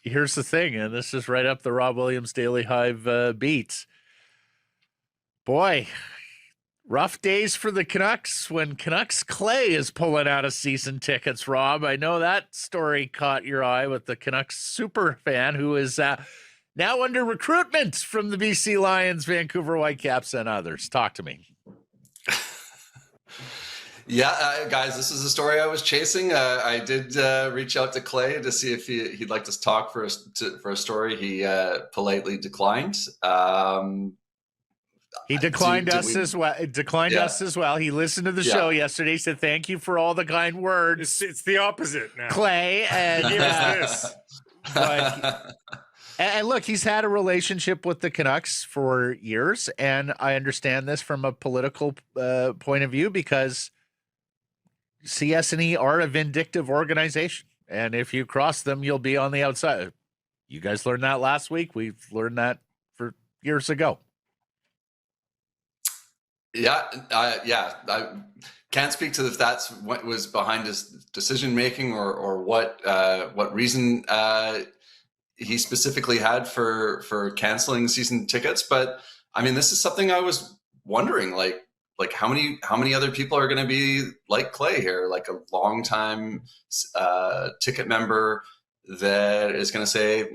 Here's the thing, and this is right up the Rob Williams Daily Hive beat. Boy, rough days for the Canucks when Canucks Clay is pulling out of season tickets, Rob. I know that story caught your eye with the Canucks super fan who is now under recruitment from the BC Lions, Vancouver Whitecaps, and others. Talk to me. Yeah, guys, this is a story I was chasing. I did reach out to Clay to see if he'd like to talk for a story. He politely declined. He declined us as well. He listened to the show yesterday. He said, "Thank you for all the kind words." It's the opposite now, Clay. And give us this. But, and look, he's had a relationship with the Canucks for years, and I understand this from a political point of view because CS&E are a vindictive organization, and if you cross them, you'll be on the outside. You guys learned that last week. We've learned that for years ago. I can't speak to if that's what was behind his decision making or what reason he specifically had for canceling season tickets. But I mean, this is something I was wondering, like how many other people are going to be like Clay here, like a longtime ticket member that is going to say,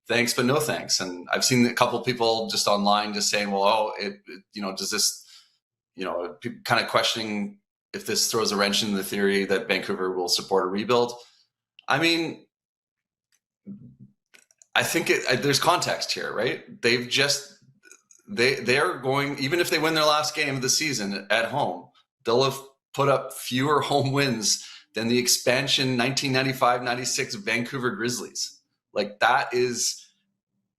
thanks, but no thanks. And I've seen a couple of people just online just saying, well, does this, kind of questioning if this throws a wrench in the theory that Vancouver will support a rebuild. I mean, I think there's context here, right? They are going, even if they win their last game of the season at home, they'll have put up fewer home wins than the expansion 1995-96 Vancouver Grizzlies. Like, that is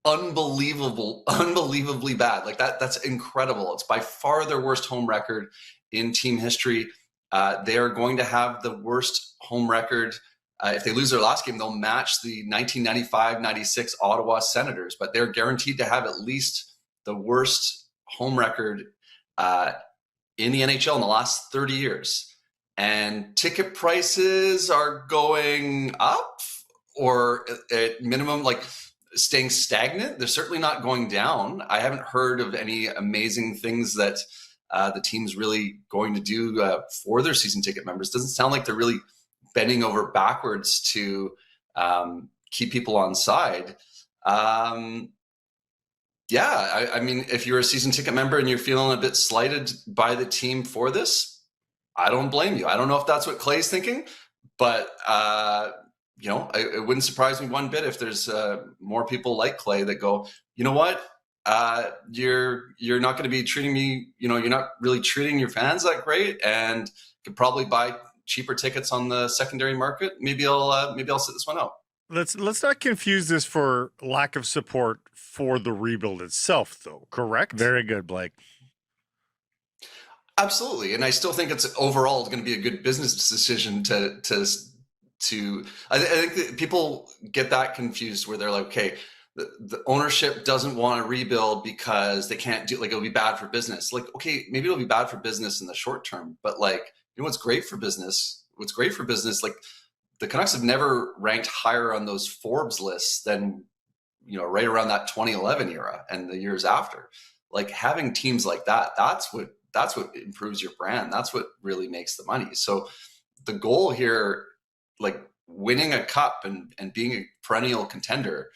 unbelievably bad. Like that's incredible. It's by far their worst home record in team history. They are going to have the worst home record. If they lose their last game, they'll match the 1995-96 Ottawa Senators, but they're guaranteed to have at least the worst home record in the NHL in the last 30 years. and ticket prices are going up, or at minimum, like staying stagnant. They're certainly not going down. I haven't heard of any amazing things that the team's really going to do for their season ticket members. Doesn't sound like they're really bending over backwards to keep people on side. Yeah, I mean, if you're a season ticket member and you're feeling a bit slighted by the team for this, I don't blame you. I don't know if that's what Clay's thinking, but it wouldn't surprise me one bit if there's more people like Clay that go, you know what, you're not going to be treating me, you're not really treating your fans that great, and could probably buy cheaper tickets on the secondary market. Maybe I'll sit this one out. Let's not confuse this for lack of support for the rebuild itself, though. Correct? Very good, Blake. Absolutely, and I still think it's overall going to be a good business decision to. I think that people get that confused where they're like, okay, the ownership doesn't want to rebuild because they can't do, like, it'll be bad for business. Like, okay, maybe it'll be bad for business in the short term, but like, what's great for business? What's great for business, like, the Canucks have never ranked higher on those Forbes lists than, right around that 2011 era and the years after. Like, having teams like that, that's what improves your brand. That's what really makes the money. So the goal here, like winning a cup and being a perennial contender,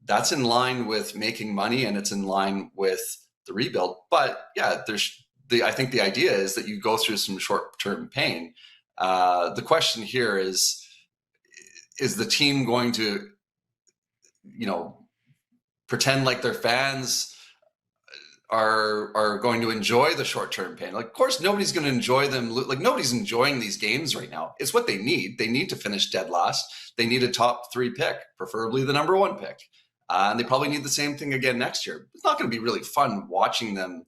that's in line with making money, and it's in line with the rebuild. But yeah, I think the idea is that you go through some short-term pain. The question here is the team going to, pretend like their fans are going to enjoy the short-term pain? Like, of course, nobody's going to enjoy them. Like, nobody's enjoying these games right now. It's what they need. They need to finish dead last. They need a top 3 pick, preferably the number 1 pick. And they probably need the same thing again next year. It's not going to be really fun watching them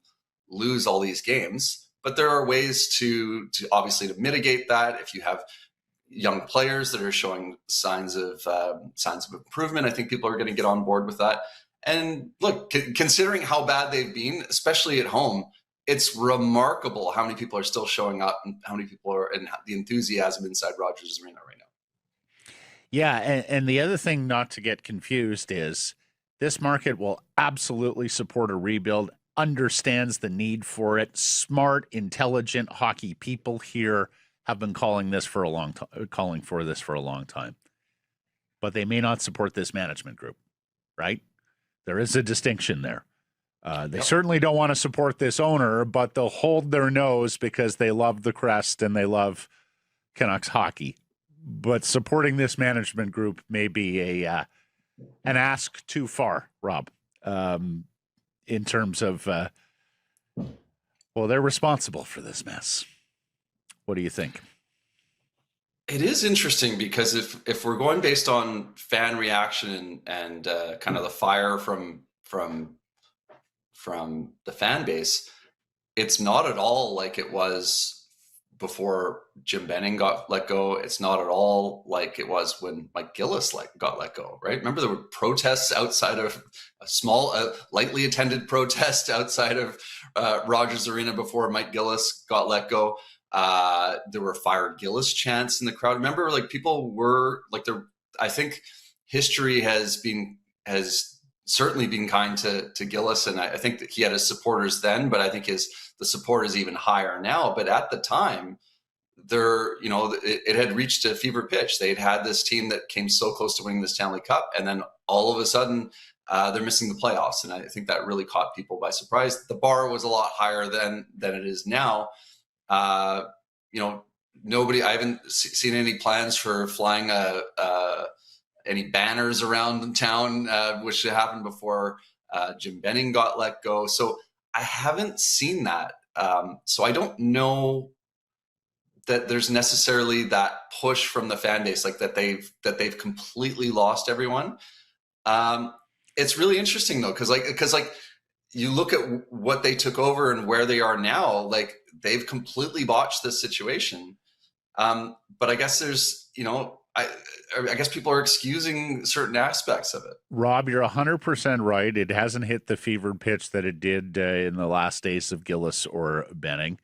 lose all these games, but there are ways to obviously to mitigate that. If you have young players that are showing signs of improvement, I think people are going to get on board with that. And look, considering how bad they've been, especially at home, it's remarkable how many people are still showing up and how many people are, and the enthusiasm inside Rogers Arena right now. Yeah, and the other thing not to get confused is this market will absolutely support a rebuild, understands the need for it. Smart, intelligent hockey people here have been calling for this for a long time. But they may not support this management group, right? There is a distinction there. They certainly don't want to support this owner, but they'll hold their nose because they love the crest and they love Canucks hockey. But supporting this management group may be an ask too far, Rob, in terms of, they're responsible for this mess. What do you think? It is interesting because if we're going based on fan reaction and kind of the fire from the fan base, it's not at all like it was before Jim Benning got let go. It's not at all like it was when Mike Gillis got let go, right? Remember there were protests outside of a small, lightly attended protest outside of Rogers Arena before Mike Gillis got let go. There were Fire Gillis chants in the crowd. Remember, like, people were like, I think history has certainly been kind to Gillis, and I think that he had his supporters then, but I think the support is even higher now. But at the time, it had reached a fever pitch. They'd had this team that came so close to winning the Stanley Cup, and then all of a sudden they're missing the playoffs, and I think that really caught people by surprise. The bar was a lot higher than it is now. Nobody. I haven't seen any plans for flying any banners around town, which happened before Jim Benning got let go. So I haven't seen that. So I don't know that there's necessarily that push from the fan base, like that they've completely lost everyone. It's really interesting though, because you look at what they took over and where they are now, like they've completely botched this situation. But I guess there's, I guess people are excusing certain aspects of it. Rob, you're 100% right. It hasn't hit the fevered pitch that it did in the last days of Gillis or Benning.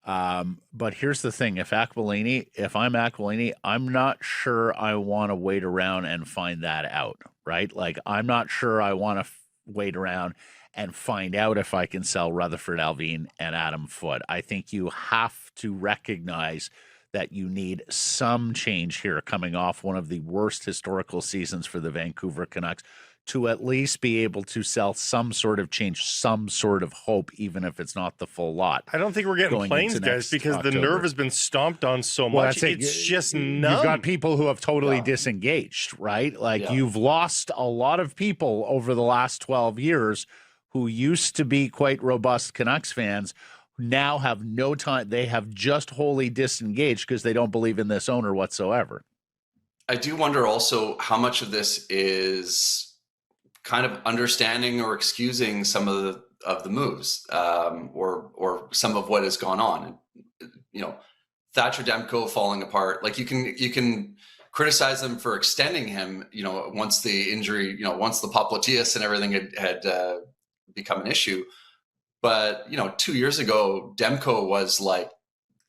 But here's the thing: if I'm Aquilini, I'm not sure I want to wait around and find that out, right? Like, I'm not sure I want to wait around and find out if I can sell Rutherford Allvin and Adam Foote. I think you have to recognize that you need some change here coming off one of the worst historical seasons for the Vancouver Canucks to at least be able to sell some sort of change, some sort of hope, even if it's not the full lot. I don't think we're getting planes, guys, because October. the nerve has been stomped on so much. It's just numb. You've got people who have totally disengaged, right? Like, you've lost a lot of people over the last 12 years who used to be quite robust Canucks fans, now have no time. They have just wholly disengaged because they don't believe in this owner whatsoever. I do wonder also how much of this is kind of understanding or excusing some of the moves, or some of what has gone on. You know, Thatcher Demko falling apart. Like, you can criticize them for extending him, you know, once the injury, you know, once the popliteus and everything had become an issue. But, you know, 2 years ago, Demko was like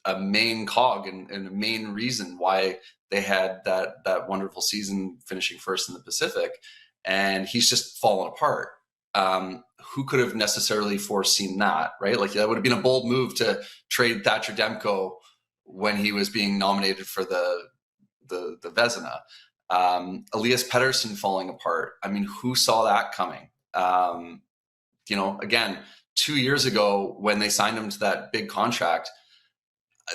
a main cog and a main reason why they had that wonderful season, finishing first in the Pacific. And he's just fallen apart. Who could have necessarily foreseen that, right? Like, that would have been a bold move to trade Thatcher Demko when he was being nominated for the Vezina. Elias Pettersson falling apart. I mean, who saw that coming? You know, again, 2 years ago when they signed him to that big contract,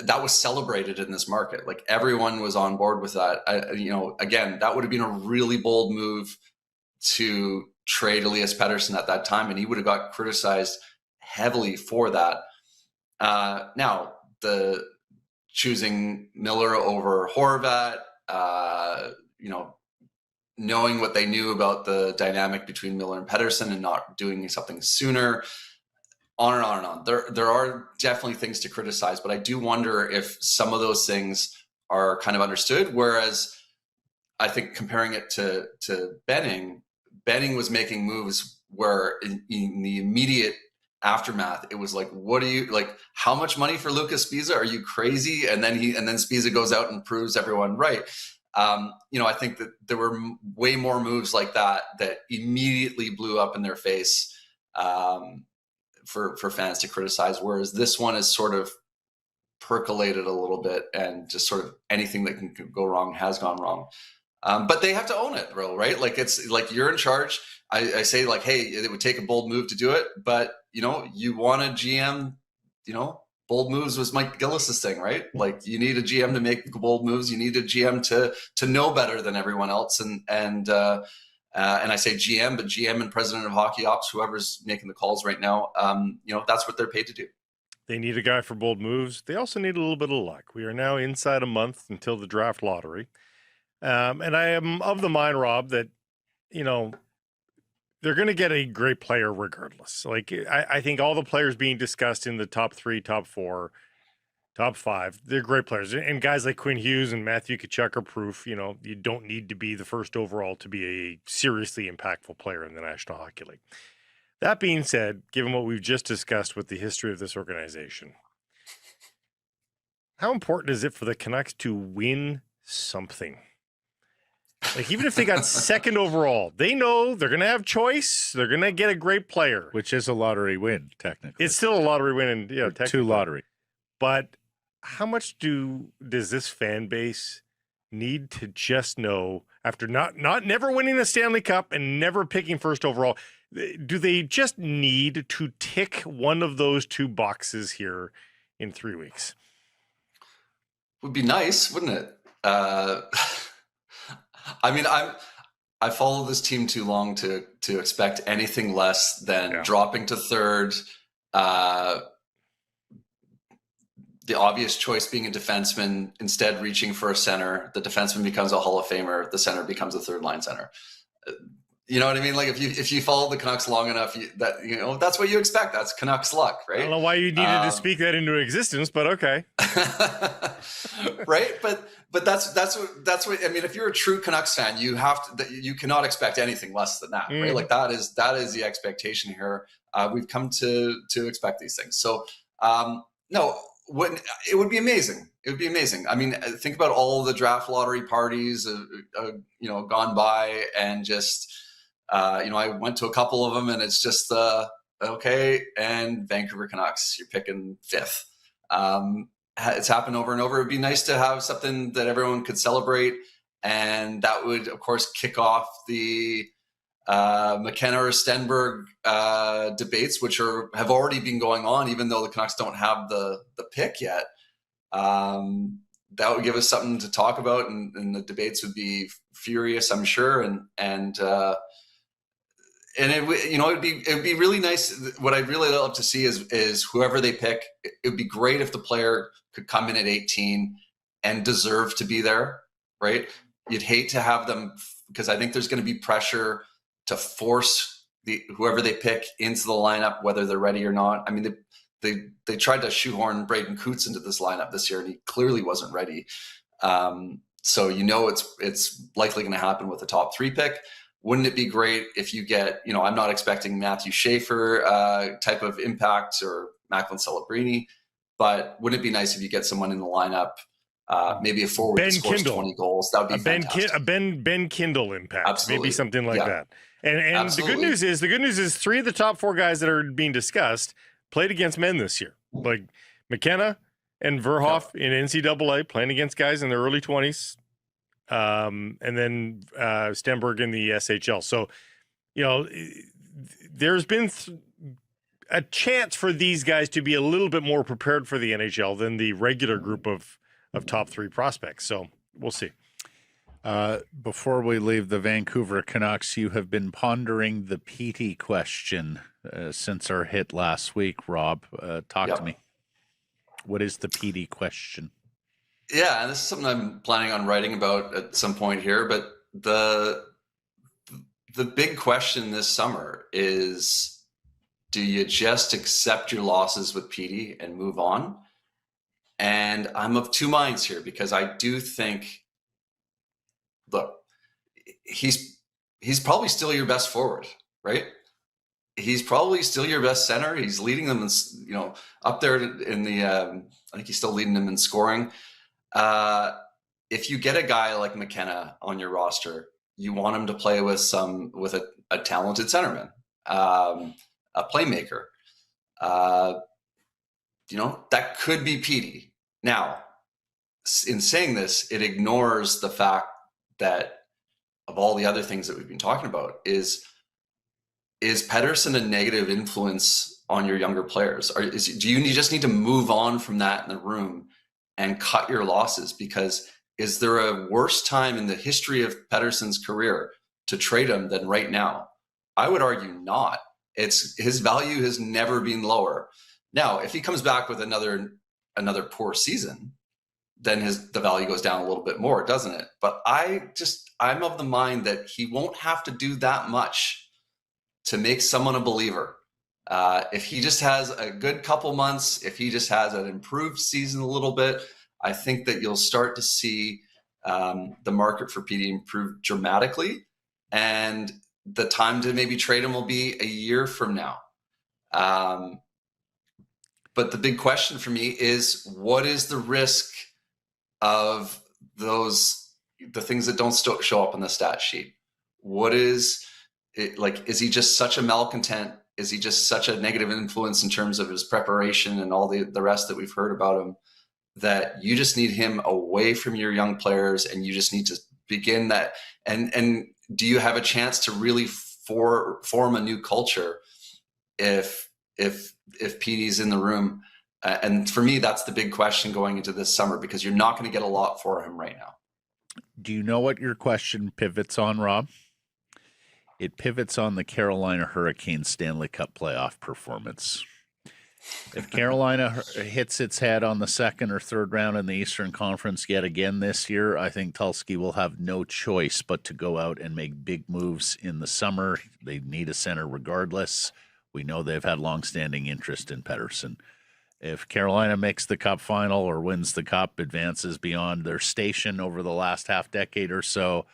that was celebrated in this market. Like, everyone was on board with that. You know, again, that would have been a really bold move to trade Elias Pettersson at that time, and he would have got criticized heavily for that. Now, the choosing Miller over Horvat, you know, knowing what they knew about the dynamic between Miller and Pettersson and not doing something sooner, on and on and on. There are definitely things to criticize, but I do wonder if some of those things are kind of understood. Whereas I think comparing it to Benning was making moves where in the immediate aftermath, it was like, what are you, like, how much money for Lucas Sbisa? Are you crazy? And then Sbisa goes out and proves everyone right. You know, I think that there were way more moves like that immediately blew up in their face, for fans to criticize. Whereas this one is sort of percolated a little bit, and just sort of anything that can go wrong has gone wrong. But they have to own it, bro, right? Like, it's like, you're in charge. I say, like, hey, it would take a bold move to do it, but, you know, you want a GM, you know, bold moves was Mike Gillis's thing, right? Like, you need a GM to make bold moves. You need a GM to know better than everyone else. And I say GM, but GM and president of hockey ops, whoever's making the calls right now, you know, that's what they're paid to do. They need a guy for bold moves. They also need a little bit of luck. We are now inside a month until the draft lottery. And I am of the mind, Rob, that, you know, they're going to get a great player regardless. Like, I think all the players being discussed in the top 3, top 4, top 5, they're great players. And guys like Quinn Hughes and Matthew Tkachuk are proof, you know, you don't need to be the first overall to be a seriously impactful player in the National Hockey League. That being said, given what we've just discussed with the history of this organization, how important is it for the Canucks to win something? Like, even if they got second overall, they know they're going to have choice. They're going to get a great player. Which is a lottery win, technically. It's still a lottery win, and technically. 2 lottery. But how much does this fan base need to just know, after never winning the Stanley Cup and never picking first overall, do they just need to tick one of those 2 boxes here in 3 weeks? Would be nice, wouldn't it? I mean, I followed this team too long to expect anything less than dropping to third. The obvious choice being a defenseman, instead reaching for a center. The defenseman becomes a Hall of Famer. The center becomes a third line center. You know what I mean? Like, if you follow the Canucks long enough, that's what you expect. That's Canucks luck, right? I don't know why you needed to speak that into existence, but okay. Right, but that's what I mean. If you're a true Canucks fan, you cannot expect anything less than that, right? Like, that is the expectation here. We've come to expect these things. So no, it would be amazing. It would be amazing. I mean, think about all the draft lottery parties, gone by, and just, I went to a couple of them, and it's just okay. And Vancouver Canucks, you're picking fifth. It's happened over and over. It'd be nice to have something that everyone could celebrate, and that would, of course, kick off the McKenna or Stenberg debates, which have already been going on, even though the Canucks don't have the pick yet. That would give us something to talk about, and the debates would be furious, I'm sure. And it would be really nice. What I'd really love to see is whoever they pick. It would be great if the player could come in at 18 and deserve to be there, right? You'd hate to have them, because I think there's going to be pressure to force whoever they pick into the lineup, whether they're ready or not. I mean, they tried to shoehorn Braden Coots into this lineup this year, and he clearly wasn't ready. So it's likely going to happen with the top 3 pick. Wouldn't it be great if you get, I'm not expecting Matthew Schaefer type of impact or Macklin Celebrini, but wouldn't it be nice if you get someone in the lineup, maybe a forward that scores 20 goals? That would be fantastic. A Ben Kindle impact, Absolutely. Maybe something like that. And the good news is 3 of the top 4 guys that are being discussed played against men this year, like McKenna and Verhoff in NCAA, playing against guys in their early 20s, and then Stenberg in the SHL. So, there's been a chance for these guys to be a little bit more prepared for the NHL than the regular group of top 3 prospects. So we'll see. Before we leave the Vancouver Canucks, you have been pondering the Petey question since our hit last week, Rob. Talk to me. What is the Petey question? Yeah, this is something I'm planning on writing about at some point here, but the big question this summer is, do you just accept your losses with Petey and move on? And I'm of 2 minds here, because I do think, look, he's probably still your best forward, right? He's probably still your best center. He's leading them, up there in the. I think he's still leading them in scoring. If you get a guy like McKenna on your roster, you want him to play with a talented centerman, a playmaker. That could be Petey. Now, in saying this, it ignores the fact that of all the other things that we've been talking about, is Pettersson a negative influence on your younger players? Do you just need to move on from that in the room and cut your losses? Because is there a worse time in the history of Pettersson's career to trade him than right now? I would argue not. His value has never been lower. Now, if he comes back with another poor season, then the value goes down a little bit more, doesn't it? But I'm of the mind that he won't have to do that much to make someone a believer. If he just has a good couple months, if he just has an improved season a little bit, I think that you'll start to see the market for Petey improve dramatically. And the time to maybe trade him will be a year from now. But the big question for me is, what is the risk of the things that don't show up on the stat sheet? What is it like? Is he just such a malcontent? Is he just such a negative influence in terms of his preparation and all the rest that we've heard about him, that you just need him away from your young players, and you just need to begin that? And do you have a chance to really form a new culture if Petey's in the room? And for me, that's the big question going into this summer, because you're not going to get a lot for him right now. Do you know what your question pivots on, Rob? It pivots on the Carolina Hurricanes Stanley Cup playoff performance. If Carolina hits its head on the second or third round in the Eastern Conference yet again this year, I think Tulsky will have no choice but to go out and make big moves in the summer. They need a center regardless. We know they've had longstanding interest in Pettersson. If Carolina makes the Cup final or wins the Cup, advances beyond their station over the last half decade or so,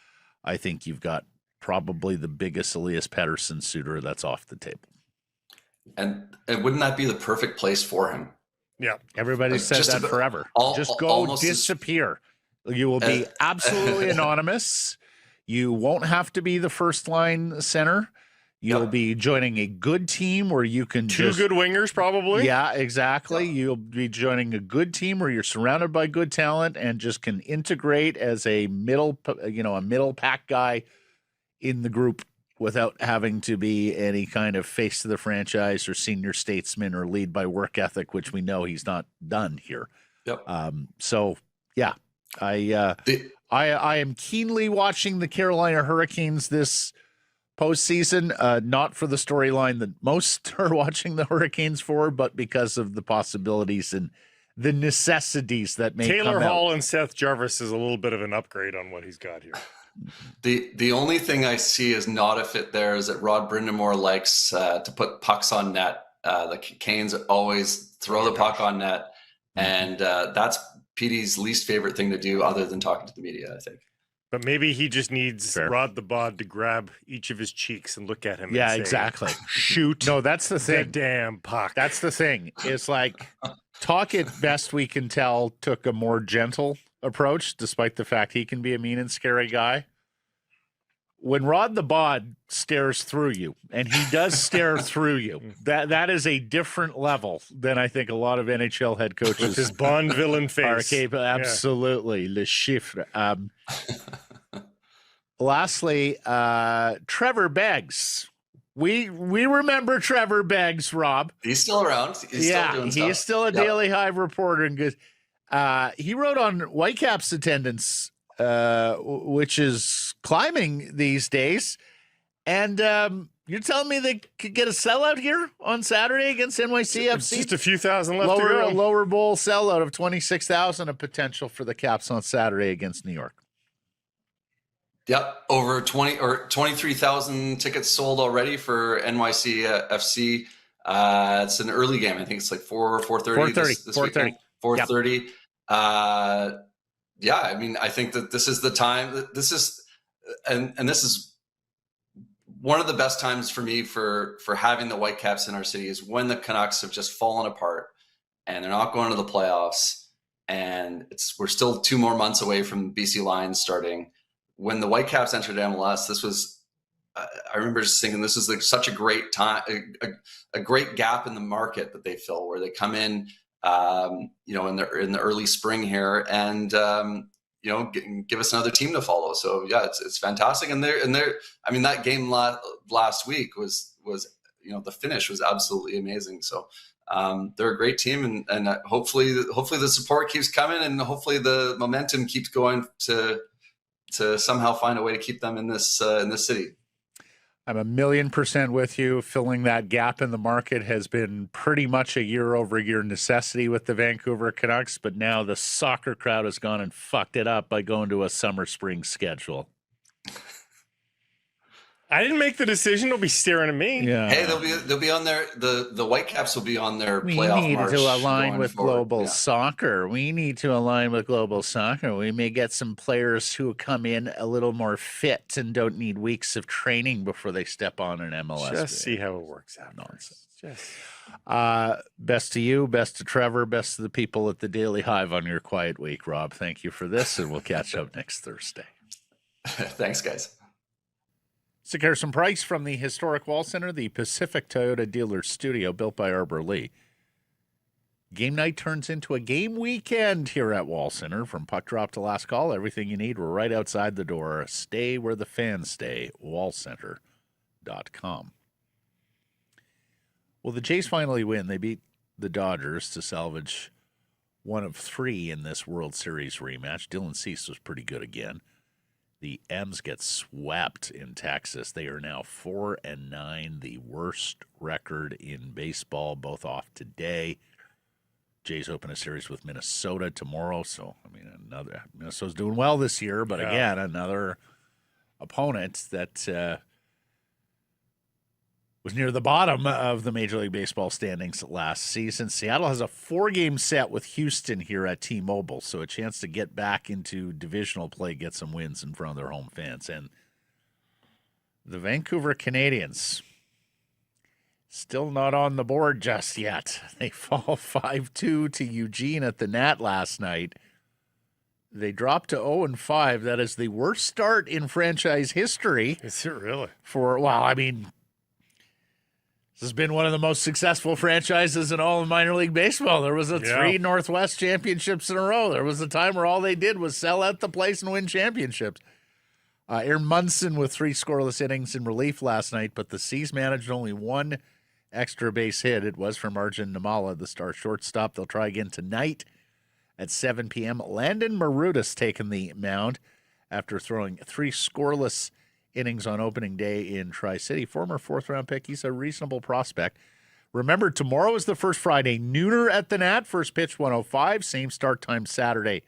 I think you've got probably the biggest Elias Pettersson suitor that's off the table. And wouldn't that be the perfect place for him? Yeah. Everybody said Just that about- forever. Just go almost as- disappear. You will be absolutely anonymous. You won't have to be the first line center. You'll Yep. be joining a good team where you can Two good wingers, probably. Yeah, exactly. You'll be joining a good team where you're surrounded by good talent and just can integrate as a middle pack guy in the group without having to be any kind of face to the franchise or senior statesman or lead by work ethic, which we know he's not done here. Yep. So yeah, I am keenly watching the Carolina Hurricanes this postseason, not for the storyline that most are watching the Hurricanes for, but because of the possibilities and the necessities that may Taylor come Hall out. and Seth Jarvis is a little bit of an upgrade on what he's got here. The only thing I see is not a fit there is that Rod Brindamore likes to put pucks on net. The Canes always throw the puck on net, and that's PD's least favorite thing to do other than talking to the media, I think. But maybe he just needs Fair. Rod the Bod to grab each of his cheeks and look at him. Yeah, and say, exactly. Shoot. No, that's the The thing. damn puck. That's the thing. It's like Talk, at best we can tell, took a more gentle approach, despite the fact he can be a mean and scary guy. When Rod the Bod stares through you, and he does stare through you, that is a different level than I think a lot of NHL head with coaches his Bond villain are face. capable. Absolutely, le chiffre. Lastly, Trevor Beggs. We remember Trevor Beggs, Rob. He's still around. He's still doing stuff. He's still a Daily Hive reporter and good. He wrote on Whitecaps attendance, which is climbing these days. And you're telling me they could get a sellout here on Saturday against NYCFC? It's just a few thousand left to go. Lower bowl sellout of 26,000, a potential for the Caps on Saturday against New York. Yep, over 23,000 tickets sold already for NYC FC. It's an early game. I think it's like 4:30. 4:30. 4:30. Yeah, I mean, I think that this is the time. This is one of the best times for me for having the Whitecaps in our city is when the Canucks have just fallen apart and they're not going to the playoffs, and we're still 2 more months away from BC Lions starting. When the Whitecaps entered MLS, this was, I remember just thinking, this is like such a great time, a great gap in the market that they fill, where they come in, in the early spring here, and give us another team to follow. So yeah, it's fantastic, and they're. I mean, that game last week was the finish was absolutely amazing. So they're a great team, and hopefully the support keeps coming, and hopefully the momentum keeps going to somehow find a way to keep them in this city. I'm 1,000,000% with you. Filling that gap in the market has been pretty much a year-over-year necessity with the Vancouver Canucks, but now the soccer crowd has gone and fucked it up by going to a summer-spring schedule. I didn't make the decision. Don't be staring at me. Yeah. Hey, they'll be on their the Whitecaps will be on their We playoff need march to align going with forward. global Yeah. soccer. We need to align with global soccer. We may get some players who come in a little more fit and don't need weeks of training before they step on an MLS. Just see how it works out. Nonsense. Just Best to you, best to Trevor, best to the people at the Daily Hive on your quiet week, Rob. Thank you for this, and we'll catch up next Thursday. Thanks, guys. Sick Harrison Price from the historic Wall Center, the Pacific Toyota Dealer Studio, built by Arbor Lee. Game night turns into a game weekend here at Wall Center. From puck drop to last call, everything you need, we're right outside the door. Stay where the fans stay, wallcenter.com. Well, the Jays finally win. They beat the Dodgers to salvage 1 of 3 in this World Series rematch. Dylan Cease was pretty good again. The M's get swept in Texas. They are now 4-9, the worst record in baseball, both off today. Jays open a series with Minnesota tomorrow. So, I mean, Minnesota's doing well this year, but again, another opponent that was near the bottom of the Major League Baseball standings last season. Seattle has a 4-game set with Houston here at T-Mobile, so a chance to get back into divisional play, get some wins in front of their home fans. And the Vancouver Canadians, Still not on the board just yet. They fall 5-2 to Eugene at the Nat last night. They dropped to 0-5. That is the worst start in franchise history. Is it really? This has been one of the most successful franchises in all of minor league baseball. There was 3 Northwest championships in a row. There was a time where all they did was sell out the place and win championships. Aaron Munson with 3 scoreless innings in relief last night, but the Seas managed only 1 extra base hit. It was from Arjun Namala, the star shortstop. They'll try again tonight at 7 p.m. Landon Marudas taking the mound after throwing 3 scoreless innings on opening day in Tri-City. Former 4th-round pick. He's a reasonable prospect. Remember, tomorrow is the first Friday. Nooner at the Nat. First pitch 1:05. Same start time Saturday.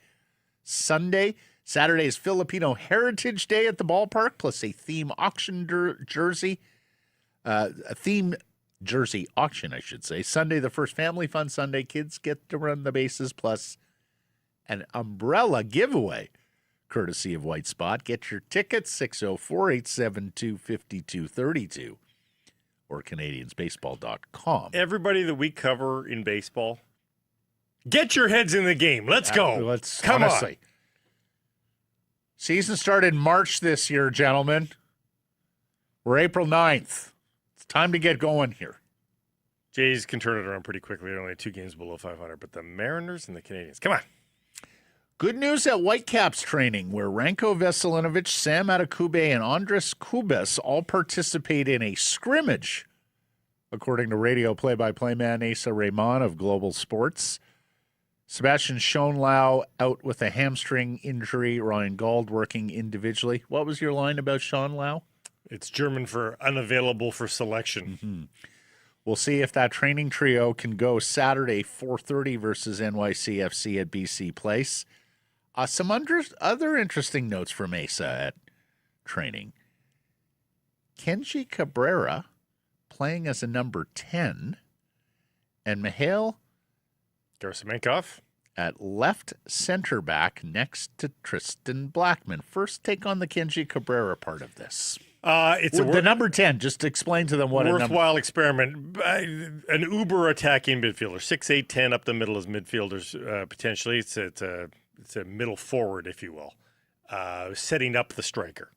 Sunday. Saturday is Filipino Heritage Day at the ballpark, plus a theme auction jersey. A theme jersey auction, I should say. Sunday, the first Family Fun Sunday. Kids get to run the bases, plus an umbrella giveaway, courtesy of White Spot. Get your tickets, 604-872-5232 or CanadiansBaseball.com. Everybody that we cover in baseball, get your heads in the game. Let's go. Come on. Season started March this year, gentlemen. We're April 9th. It's time to get going here. Jays can turn it around pretty quickly. They're only 2 games below 500, but the Mariners and the Canadians, come on. Good news at Whitecaps training, where Ranko Veselinovic, Sam Adekube, and Andres Kubas all participate in a scrimmage, according to radio play-by-play man Asa Raymond of Global Sports. Sebastian Schonlau out with a hamstring injury. Ryan Gauld working individually. What was your line about Schonlau? It's German for unavailable for selection. Mm-hmm. We'll see if that training trio can go Saturday, 4:30 versus NYCFC at BC Place. Some other interesting notes from Mesa at training. Kenji Cabrera playing as a number 10, and Mihail Gerasimenko at left center back next to Tristan Blackman. First, take on the Kenji Cabrera part of this. It's the number 10. Just explain to them what a worthwhile experiment. An uber attacking midfielder, 6'8", 10 up the middle as midfielders potentially. It's a middle forward, if you will, setting up the striker.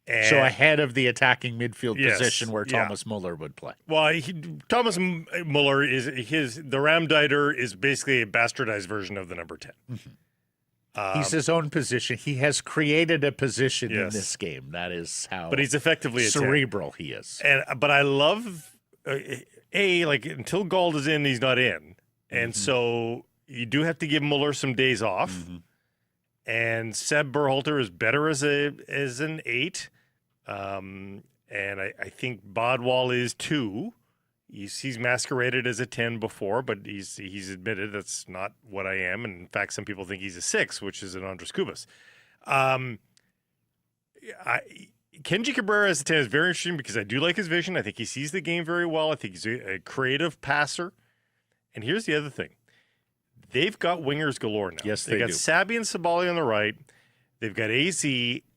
And so ahead of the attacking midfield position where Thomas Muller would play. Well, Thomas Muller the Ramditer is basically a bastardized version of the number 10. Mm-hmm. He's his own position. He has created a position in this game. That is how. But he's effectively cerebral. He is. But I love until Gauld is in, he's not in, and so you do have to give Muller some days off. Mm-hmm. And Seb Berhalter is better as an 8, and I think Bodwall is too. He's masqueraded as a 10 before, but he's admitted that's not what I am. And in fact, some people think he's a 6, which is an Andres Kubas. Kenji Cabrera as a 10 is very interesting because I do like his vision. I think he sees the game very well. I think he's a creative passer. And here's the other thing. They've got wingers galore now. Yes, they got do. Sabi and Sabali on the right. They've got AZ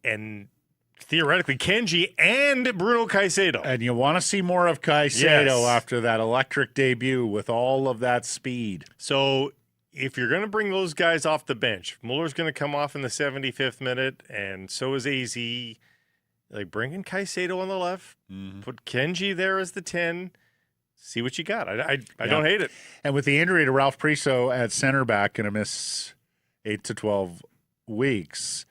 and theoretically Kenji and Bruno Caicedo. And you want to see more of Caicedo after that electric debut with all of that speed. So if you're going to bring those guys off the bench, Muller's going to come off in the 75th minute, and so is AZ. Like, bring in Caicedo on the left, put Kenji there as the 10. See what you got. I don't hate it. And with the injury to Ralph Priso at center back, going to miss 8 to 12 weeks,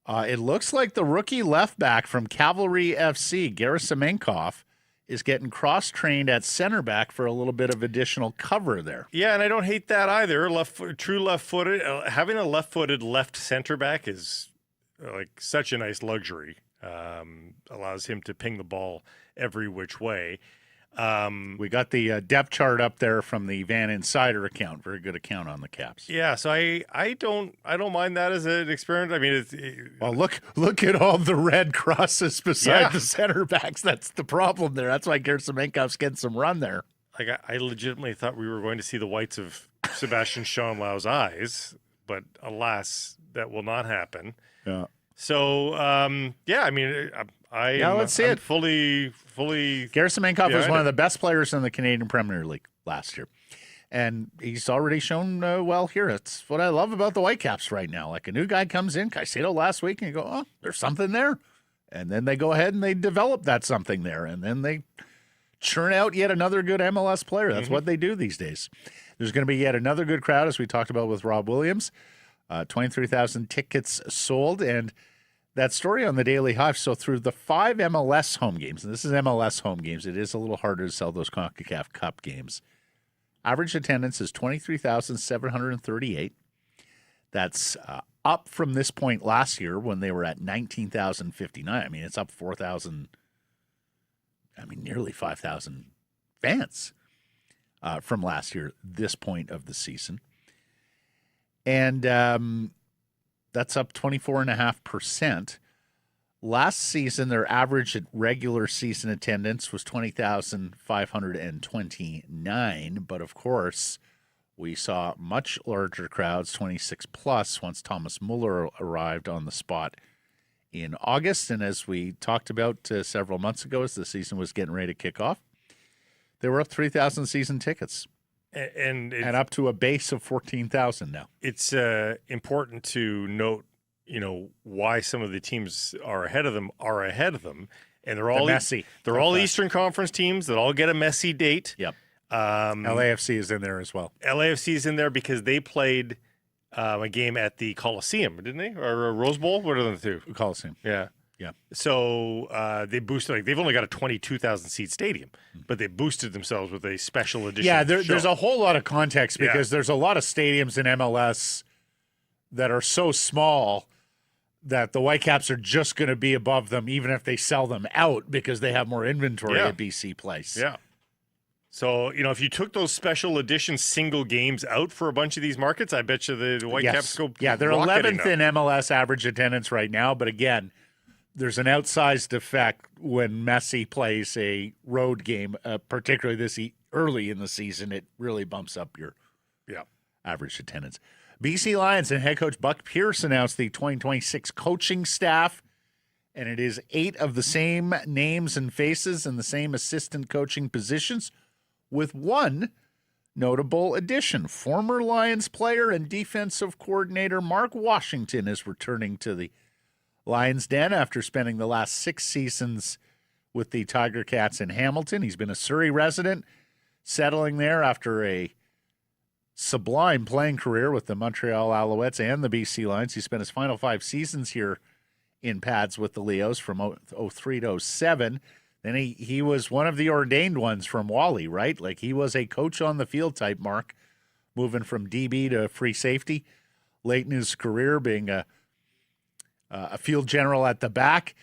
it looks like the rookie left back from Cavalry FC, Gerasimenko, is getting cross-trained at center back for a little bit of additional cover there. Yeah, and I don't hate that either. True left-footed. Having a left-footed left center back is like such a nice luxury. Allows him to ping the ball every which way. We got the depth chart up there from the Van Insider account. Very good account on the Caps. Yeah, so I don't mind that as an experiment. I mean, well, look at all the red crosses beside the center backs. That's the problem there. That's why Gerasimenko's getting some run there. Like I legitimately thought we were going to see the whites of Sebastian Schonlau's eyes, but alas, that will not happen. Yeah. So I mean, let's see I'm it. fully. Garrison Mankoff was behind one it. of the best players in the Canadian Premier League last year. And he's already shown well here. It's what I love about the Whitecaps right now. Like a new guy comes in, Caicedo last week, and you go, oh, there's something there. And then they go ahead and they develop that something there. And then they churn out yet another good MLS player. That's what they do these days. There's going to be yet another good crowd, as we talked about with Rob Williams. 23,000 tickets sold. And that story on the Daily Hive. So through the 5 MLS home games, and this is MLS home games, it is a little harder to sell those CONCACAF Cup games. Average attendance is 23,738. That's up from this point last year when they were at 19,059. I mean, it's up 4,000, nearly 5,000 fans from last year, this point of the season. And that's up 24.5%. Last season, their average regular season attendance was 20,529. But of course, we saw much larger crowds, 26 plus, once Thomas Muller arrived on the spot in August. And as we talked about several months ago, as the season was getting ready to kick off, there were up 3,000 season tickets. And up to a base of 14,000 now. It's important to note, why some of the teams are ahead of them, and they're all messy. They're all Eastern Conference teams that all get a messy date. Yep. LAFC is in there as well. LAFC is in there because they played a game at the Coliseum, didn't they, or a Rose Bowl? What are the two? Coliseum. Yeah. Yeah. So they boosted. They've only got a 22,000 seat stadium, but they boosted themselves with a special edition. Yeah, there's a whole lot of context because there's a lot of stadiums in MLS that are so small that the Whitecaps are just going to be above them, even if they sell them out because they have more inventory at BC Place. Yeah. So, if you took those special edition single games out for a bunch of these markets, I bet you the Whitecaps go. Yeah, they're 11th in MLS average attendance right now, but again, there's an outsized effect when Messi plays a road game, particularly this early in the season. It really bumps up your average attendance. BC Lions and head coach Buck Pierce announced the 2026 coaching staff, and it is 8 of the same names and faces and the same assistant coaching positions, with one notable addition. Former Lions player and defensive coordinator Mark Washington is returning to the Lions Den after spending the last 6 seasons with the Tiger Cats in Hamilton. He's been a Surrey resident, settling there after a sublime playing career with the Montreal Alouettes and the BC Lions. He spent his final 5 seasons here in pads with the Leos from 03 to 07. Then he was one of the ordained ones from Wally, right? Like he was a coach on the field type, Mark, moving from DB to free safety late in his career, being a field general at the back.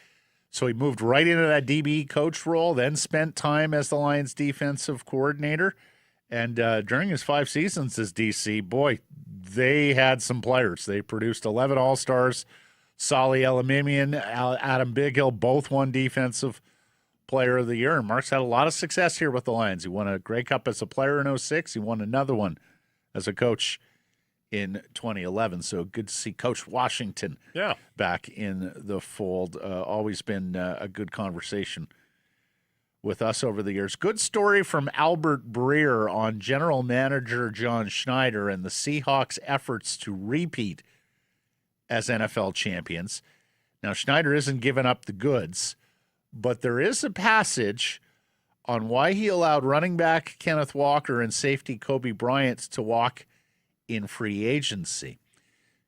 So he moved right into that DB coach role, then spent time as the Lions defensive coordinator. And during his 5 seasons as DC, boy, they had some players. They produced 11 All-Stars. Solly Elimimian, Adam Bighill, both won Defensive Player of the Year. And Mark's had a lot of success here with the Lions. He won a Grey Cup as a player in 06. He won another one as a coach in 2011. So good to see Coach Washington back in the fold. Always been a good conversation with us over the years. Good story from Albert Breer on general manager John Schneider and the Seahawks' efforts to repeat as NFL champions. Now, Schneider isn't giving up the goods, but there is a passage on why he allowed running back Kenneth Walker and safety Kobe Bryant to walk in free agency.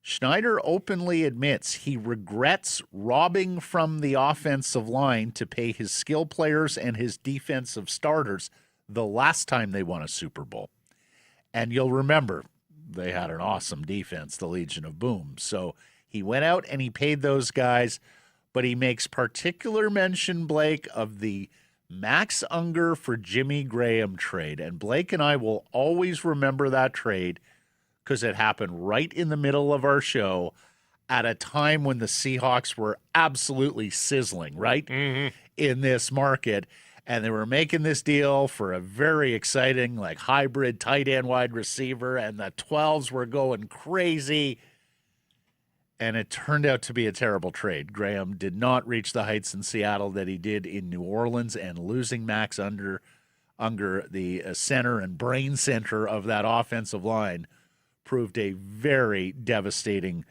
Schneider openly admits he regrets robbing from the offensive line to pay his skill players and his defensive starters the last time they won a Super Bowl. And you'll remember, they had an awesome defense, the Legion of Boom. So he went out and he paid those guys, but he makes particular mention, Blake, of the Max Unger for Jimmy Graham trade. And Blake and I will always remember that trade because it happened right in the middle of our show at a time when the Seahawks were absolutely sizzling, right, in this market. And they were making this deal for a very exciting, like, hybrid tight end wide receiver, and the 12s were going crazy. And it turned out to be a terrible trade. Graham did not reach the heights in Seattle that he did in New Orleans, and losing Max Unger, the center and brain center of that offensive line, proved a very devastating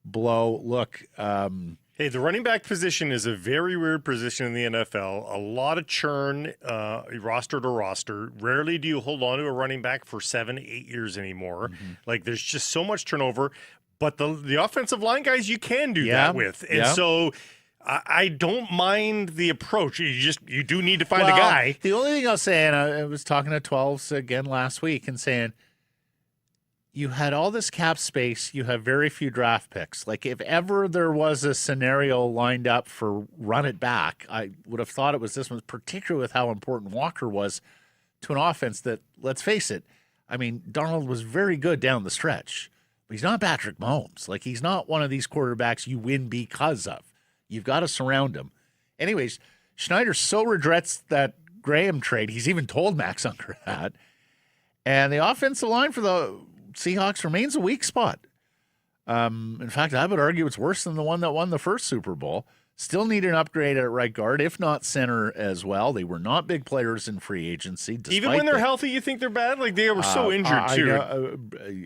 blow. Look, hey, the running back position is a very weird position in the NFL. A lot of churn, roster to roster. Rarely do you hold on to a running back for 7-8 years anymore. Like, there's just so much turnover. But the offensive line guys, you can do that with. And so I don't mind the approach. You do need to find a guy. The only thing I'll say, and I was talking to 12s again last week and saying, you had all this cap space. You have very few draft picks. Like, if ever there was a scenario lined up for run it back, I would have thought it was this one, particularly with how important Walker was to an offense that, let's face it, I mean, Darnold was very good down the stretch. But he's not Patrick Mahomes. Like, he's not one of these quarterbacks you win because of. You've got to surround him. Anyways, Schneider so regrets that Graham trade. He's even told Max Unger that. And the offensive line for the Seahawks remains a weak spot. In fact, I would argue it's worse than the one that won the first Super Bowl. Still need an upgrade at right guard, if not center as well. They were not big players in free agency. Even when they're healthy, you think they're bad? Like, they were so injured, too.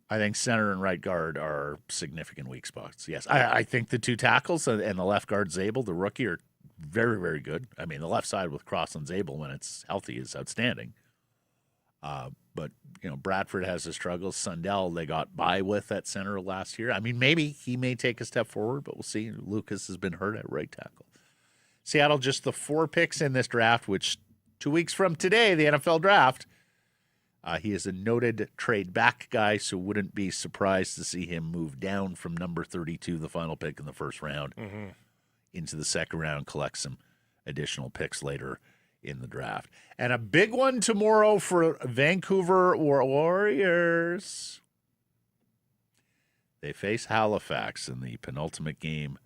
I think center and right guard are significant weak spots. Yes, I think the two tackles and the left guard Zabel, the rookie, are very, very good. I mean, the left side with Cross and Zabel when it's healthy is outstanding. But, Bradford has his struggles. Sundell, they got by with at center last year. I mean, maybe he may take a step forward, but we'll see. Lucas has been hurt at right tackle. Seattle, just the 4 picks in this draft, which 2 weeks from today, the NFL draft. He is a noted trade back guy, so wouldn't be surprised to see him move down from number 32, the final pick in the first round, into the second round, collect some additional picks later in the draft. And a big one tomorrow for Vancouver Warriors. They face Halifax in the penultimate game,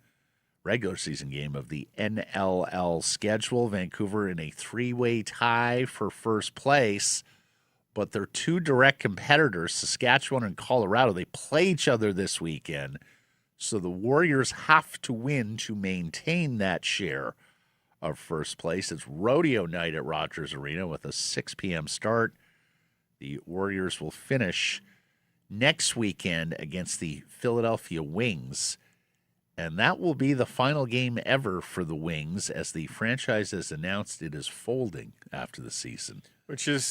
regular season game of the NLL schedule. Vancouver in a 3-way tie for first place. But their 2 direct competitors, Saskatchewan and Colorado, they play each other this weekend. So the Warriors have to win to maintain that share of first place. It's rodeo night at Rogers Arena with a 6 p.m. start. The Warriors will finish next weekend against the Philadelphia Wings. And that will be the final game ever for the Wings, as the franchise has announced it is folding after the season.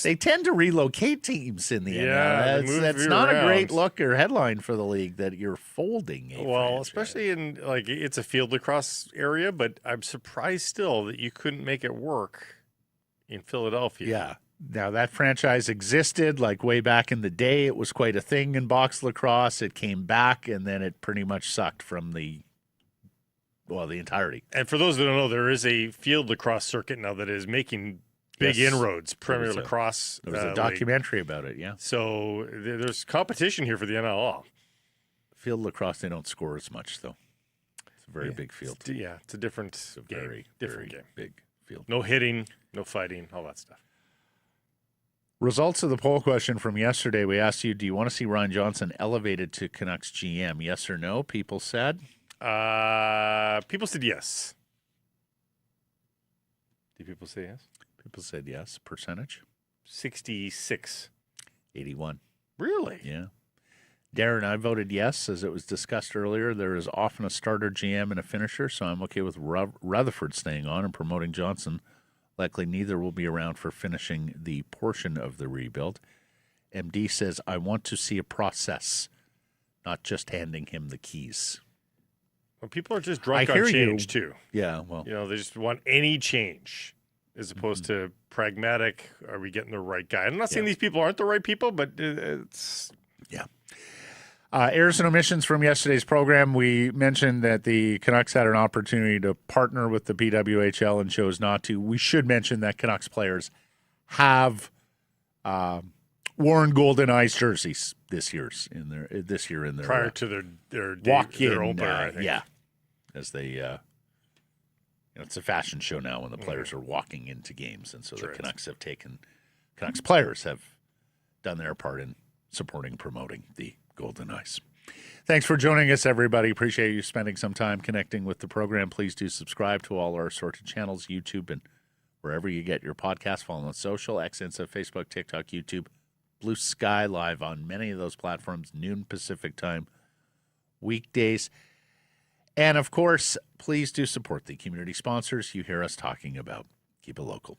They tend to relocate teams in the NFL. That's not a great look or headline for the league that you're folding a franchise. Especially in, it's a field lacrosse area, but I'm surprised still that you couldn't make it work in Philadelphia. Yeah. Now, that franchise existed way back in the day. It was quite a thing in box lacrosse. It came back, and then it pretty much sucked from the entirety. And for those that don't know, there is a field lacrosse circuit now that is making big inroads. Premier Lacrosse. There was a documentary about it, yeah. So there's competition here for the NLL. Field lacrosse, they don't score as much, though. It's a very big field. It's a different game. Very game. Big field. No hitting, no fighting, all that stuff. Results of the poll question from yesterday. We asked you, do you want to see Ryan Johnson elevated to Canucks GM? Yes or no? People said? People said yes. Did people say yes? People said yes. Percentage? 66. 81. Really? Yeah. Darren, I voted yes. As it was discussed earlier, there is often a starter GM and a finisher, so I'm okay with Rutherford staying on and promoting Johnson. Likely neither will be around for finishing the portion of the rebuild. MD says, I want to see a process, not just handing him the keys. Well, people are just drunk on change, too. Yeah, well. They just want any change as opposed to pragmatic, are we getting the right guy? I'm not saying these people aren't the right people, but it's... Yeah. Errors and omissions from yesterday's program. We mentioned that the Canucks had an opportunity to partner with the PWHL and chose not to. We should mention that Canucks players have worn Golden Eyes jerseys this year in their prior to their walk-in their opener, I think. Yeah, as they it's a fashion show now when the players are walking into games, and so the Canucks players have done their part in supporting, promoting the Golden Eyes. Thanks for joining us, everybody. Appreciate you spending some time connecting with the program. Please do subscribe to all our assorted channels, YouTube, and wherever you get your podcast. Follow on social, X, Insta, Facebook, TikTok, YouTube, Blue Sky, live on many of those platforms, noon Pacific time, weekdays. And, of course, please do support the community sponsors you hear us talking about. Keep it local.